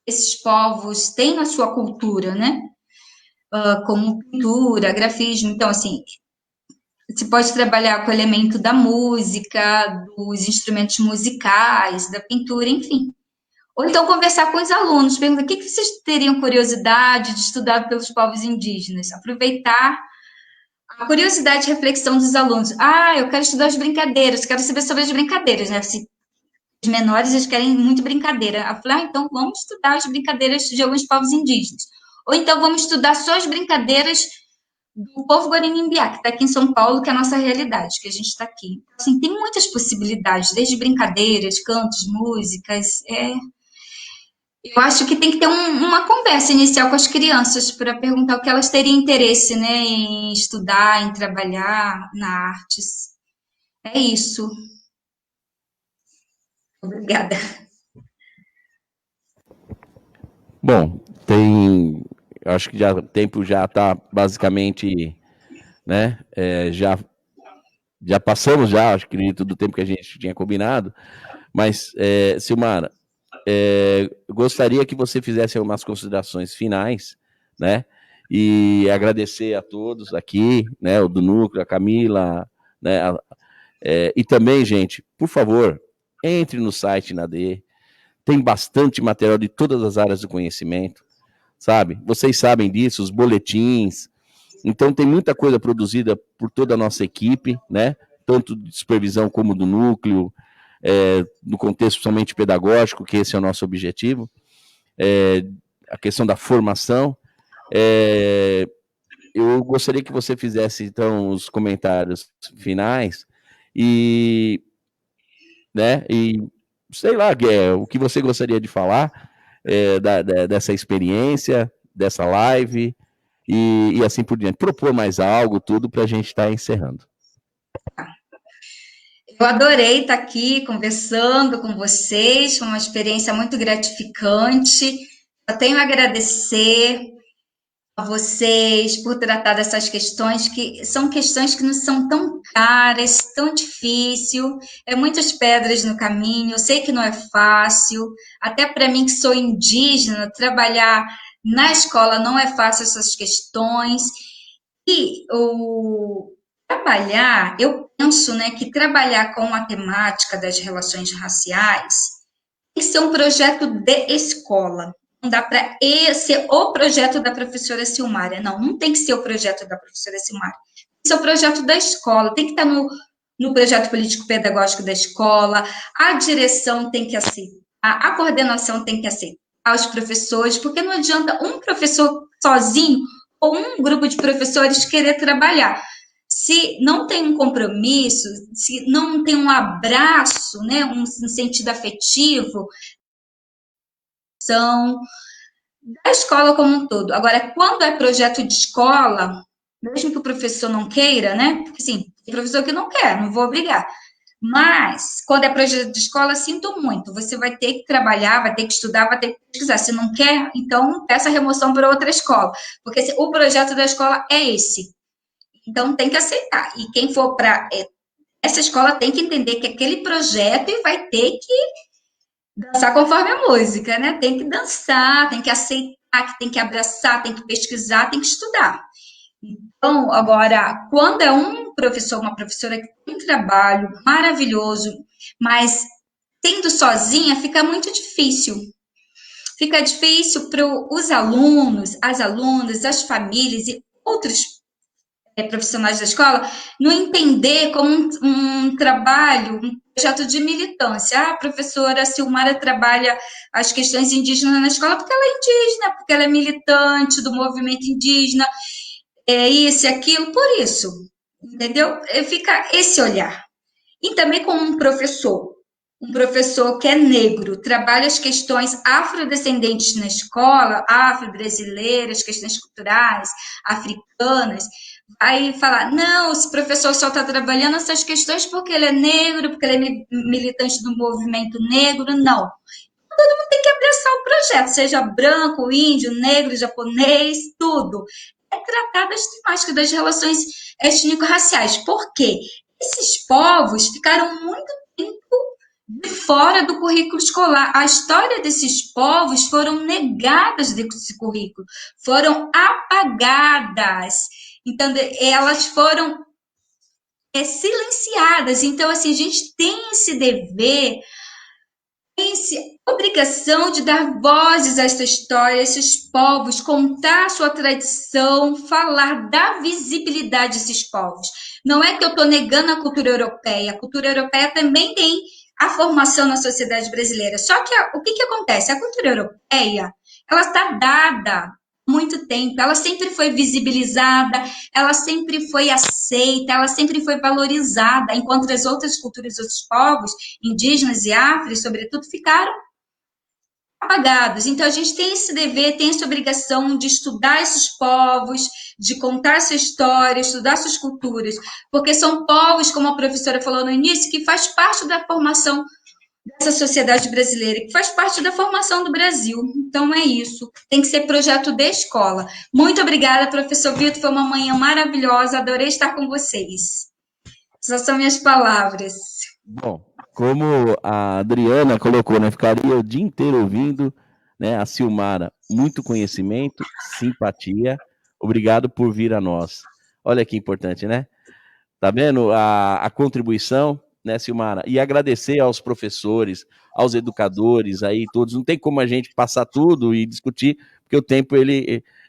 que esses povos têm na sua cultura, né? Como pintura, grafismo. Então, assim, você pode trabalhar com o elemento da música, dos instrumentos musicais, da pintura, enfim. Ou então conversar com os alunos, perguntar o que vocês teriam curiosidade de estudar pelos povos indígenas. Aproveitar a curiosidade e reflexão dos alunos. Eu quero estudar as brincadeiras, quero saber sobre as brincadeiras, né? Os menores, eles querem muito brincadeira. Eu falei, então vamos estudar as brincadeiras de alguns povos indígenas. Ou então vamos estudar só as brincadeiras do povo Guarani-Mbiá, que está aqui em São Paulo, que é a nossa realidade, que a gente está aqui. Assim, tem muitas possibilidades, desde brincadeiras, cantos, músicas. Eu acho que tem que ter uma conversa inicial com as crianças para perguntar o que elas teriam interesse, né, em estudar, em trabalhar na artes. É isso. Obrigada. Bom, acho que o tempo já está basicamente, né? Já passamos acho que do tempo que a gente tinha combinado. Mas, Silmara, gostaria que você fizesse algumas considerações finais, né? E agradecer a todos aqui, né? O do Núcleo, a Camila, né? E também, gente, por favor, entre no site NAD. Tem bastante material de todas as áreas do conhecimento, sabe? Vocês sabem disso, os boletins. Então, tem muita coisa produzida por toda a nossa equipe, né? Tanto de supervisão como do núcleo, no contexto somente pedagógico, que esse é o nosso objetivo. A questão da formação. Eu gostaria que você fizesse, então, os comentários finais e sei lá, o que você gostaria de falar dessa experiência, dessa live e assim por diante. Propor mais algo, tudo, para a gente estar encerrando. Eu adorei estar aqui conversando com vocês, foi uma experiência muito gratificante. Eu tenho a agradecer a vocês por tratar dessas questões, que são questões que não são tão caras, tão difícil, muitas pedras no caminho, eu sei que não é fácil, até para mim que sou indígena, trabalhar na escola não é fácil essas questões, e trabalhar, eu penso, né, que trabalhar com a temática das relações raciais tem que ser um projeto de escola. Não dá para ser o projeto da professora Silmária. Não tem que ser o projeto da professora Silmária. Tem que ser o projeto da escola. Tem que estar no projeto político-pedagógico da escola. A direção tem que aceitar. A coordenação tem que aceitar os professores, porque não adianta um professor sozinho ou um grupo de professores querer trabalhar. Se não tem um compromisso, se não tem um abraço, né, um sentido afetivo, são da escola como um todo. Agora, quando é projeto de escola, mesmo que o professor não queira, né? Porque, assim, tem professor que não quer, não vou obrigar. Mas, quando é projeto de escola, sinto muito. Você vai ter que trabalhar, vai ter que estudar, vai ter que pesquisar. Se não quer, então peça remoção para outra escola. Porque o projeto da escola é esse. Então, tem que aceitar. E quem for para essa escola tem que entender que aquele projeto e vai ter que dançar conforme a música, né? Tem que dançar, tem que aceitar, tem que abraçar, tem que pesquisar, tem que estudar. Então, agora, quando é um professor, uma professora que tem um trabalho maravilhoso, mas tendo sozinha, fica muito difícil. Fica difícil para os alunos, as alunas, as famílias e outros profissionais da escola não entender como um trabalho, um projeto de militância. A professora Silmara trabalha as questões indígenas na escola porque ela é indígena, porque ela é militante do movimento indígena, isso e aquilo, por isso, entendeu? Fica esse olhar. E também como um professor que é negro, trabalha as questões afrodescendentes na escola, afro-brasileiras, questões culturais, africanas, vai falar, não, esse professor só está trabalhando essas questões porque ele é negro, porque ele é militante do movimento negro, não. Todo mundo tem que abraçar o projeto, seja branco, índio, negro, japonês, tudo. É tratar das temáticas das relações étnico-raciais. Por quê? Esses povos ficaram muito tempo de fora do currículo escolar. A história desses povos foram negadas desse currículo, foram apagadas. Então, elas foram silenciadas. Então, assim, a gente tem esse dever, tem essa obrigação de dar vozes a essa história, a esses povos, contar a sua tradição, falar, dar visibilidade a esses povos. Não é que eu estou negando a cultura europeia também tem a formação na sociedade brasileira. Só que o que acontece? A cultura europeia, ela está dada muito tempo, ela sempre foi visibilizada, ela sempre foi aceita, ela sempre foi valorizada, enquanto as outras culturas, outros povos, indígenas e afros, sobretudo, ficaram apagados. Então, a gente tem esse dever, tem essa obrigação de estudar esses povos, de contar sua história, estudar suas culturas, porque são povos, como a professora falou no início, que faz parte da formação dessa sociedade brasileira, que faz parte da formação do Brasil. Então, é isso. Tem que ser projeto de escola. Muito obrigada, professor Vitor. Foi uma manhã maravilhosa. Adorei estar com vocês. Essas são minhas palavras. Bom, como a Adriana colocou, né? Ficaria o dia inteiro ouvindo, né? A Silmara, muito conhecimento, simpatia. Obrigado por vir a nós. Olha que importante, né? Tá vendo a contribuição, né, Silmara? E agradecer aos professores, aos educadores aí, todos. Não tem como a gente passar tudo e discutir, porque o tempo,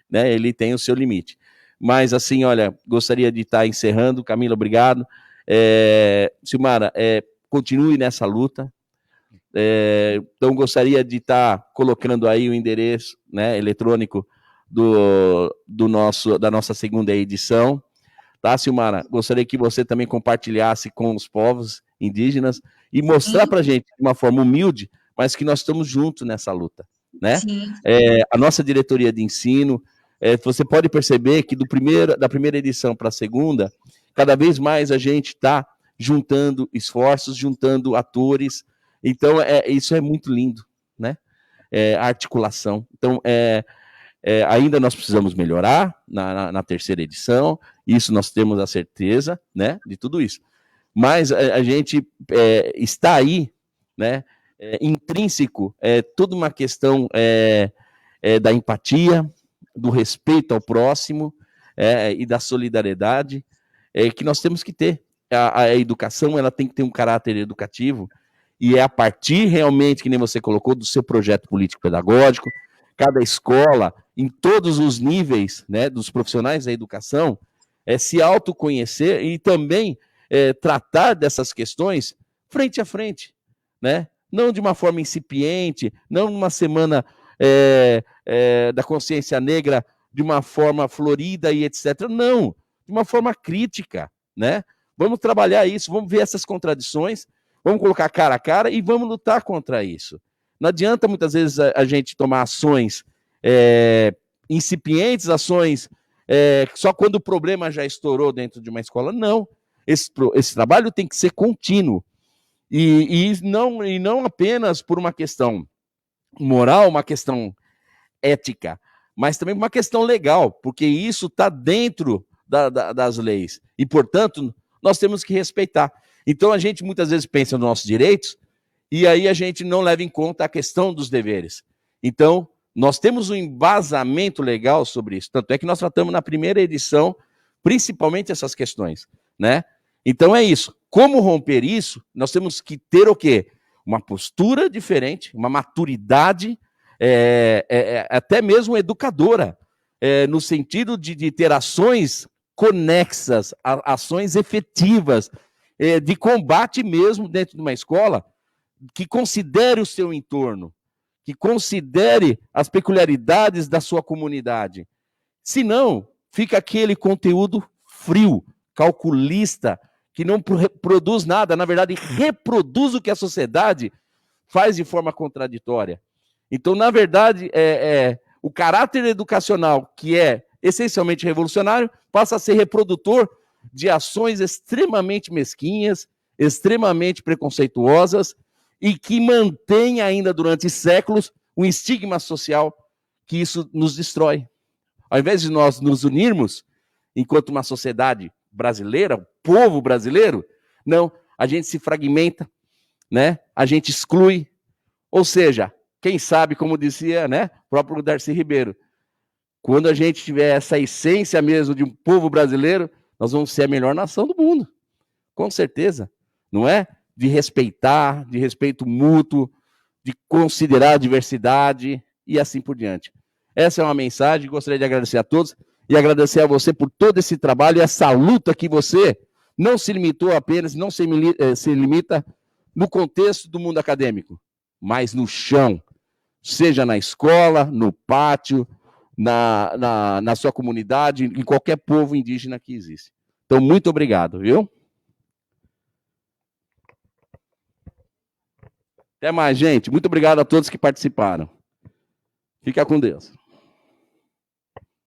né, ele tem o seu limite. Mas, assim, olha, gostaria de estar encerrando. Camila, obrigado. Silmara, continue nessa luta. Então, gostaria de estar colocando aí o endereço, né, eletrônico da nossa segunda edição. Tá, Silmara? Gostaria que você também compartilhasse com os povos indígenas e mostrar para a gente, de uma forma humilde, mas que nós estamos juntos nessa luta, né? A nossa diretoria de ensino, você pode perceber que da primeira edição para a segunda, cada vez mais a gente está juntando esforços, juntando atores. Então, isso é muito lindo, né? A articulação. Então, ainda nós precisamos melhorar na terceira edição, isso nós temos a certeza, né, de tudo isso. Mas a gente está aí, né, intrínseco, toda uma questão da empatia, do respeito ao próximo e da solidariedade que nós temos que ter. A educação, ela tem que ter um caráter educativo e é a partir realmente, que nem você colocou, do seu projeto político-pedagógico. Cada escola, em todos os níveis, né, dos profissionais da educação, se autoconhecer e também tratar dessas questões frente a frente, né? Não de uma forma incipiente, não numa semana da consciência negra de uma forma florida e etc. Não, de uma forma crítica, né? Vamos trabalhar isso, vamos ver essas contradições, vamos colocar cara a cara e vamos lutar contra isso. Não adianta muitas vezes a gente tomar ações incipientes, ações só quando o problema já estourou dentro de uma escola. Não, esse trabalho tem que ser contínuo. E não apenas por uma questão moral, uma questão ética, mas também uma questão legal, porque isso está dentro das leis. E, portanto, nós temos que respeitar. Então, a gente muitas vezes pensa nos nossos direitos e aí a gente não leva em conta a questão dos deveres. Então, nós temos um embasamento legal sobre isso. Tanto é que nós tratamos na primeira edição, principalmente essas questões, né? Então, é isso. Como romper isso? Nós temos que ter o quê? Uma postura diferente, uma maturidade, até mesmo educadora, no sentido de ter ações conexas, ações efetivas, de combate mesmo dentro de uma escola, que considere o seu entorno, que considere as peculiaridades da sua comunidade. Senão, fica aquele conteúdo frio, calculista, que não produz nada, na verdade, reproduz o que a sociedade faz de forma contraditória. Então, na verdade, o caráter educacional, que é essencialmente revolucionário, passa a ser reprodutor de ações extremamente mesquinhas, extremamente preconceituosas, e que mantém ainda durante séculos um estigma social que isso nos destrói. Ao invés de nós nos unirmos, enquanto uma sociedade brasileira, o povo brasileiro, não, a gente se fragmenta, né? A gente exclui. Ou seja, quem sabe, como dizia, né, o próprio Darcy Ribeiro, quando a gente tiver essa essência mesmo de um povo brasileiro, nós vamos ser a melhor nação do mundo. Com certeza. Não é? De respeitar, de respeito mútuo, de considerar a diversidade e assim por diante. Essa é uma mensagem, gostaria de agradecer a todos e agradecer a você por todo esse trabalho e essa luta que você não se limitou apenas, não se limita no contexto do mundo acadêmico, mas no chão, seja na escola, no pátio, na sua comunidade, em qualquer povo indígena que existe. Então, muito obrigado, viu? Até mais, gente. Muito obrigado a todos que participaram. Fica com Deus.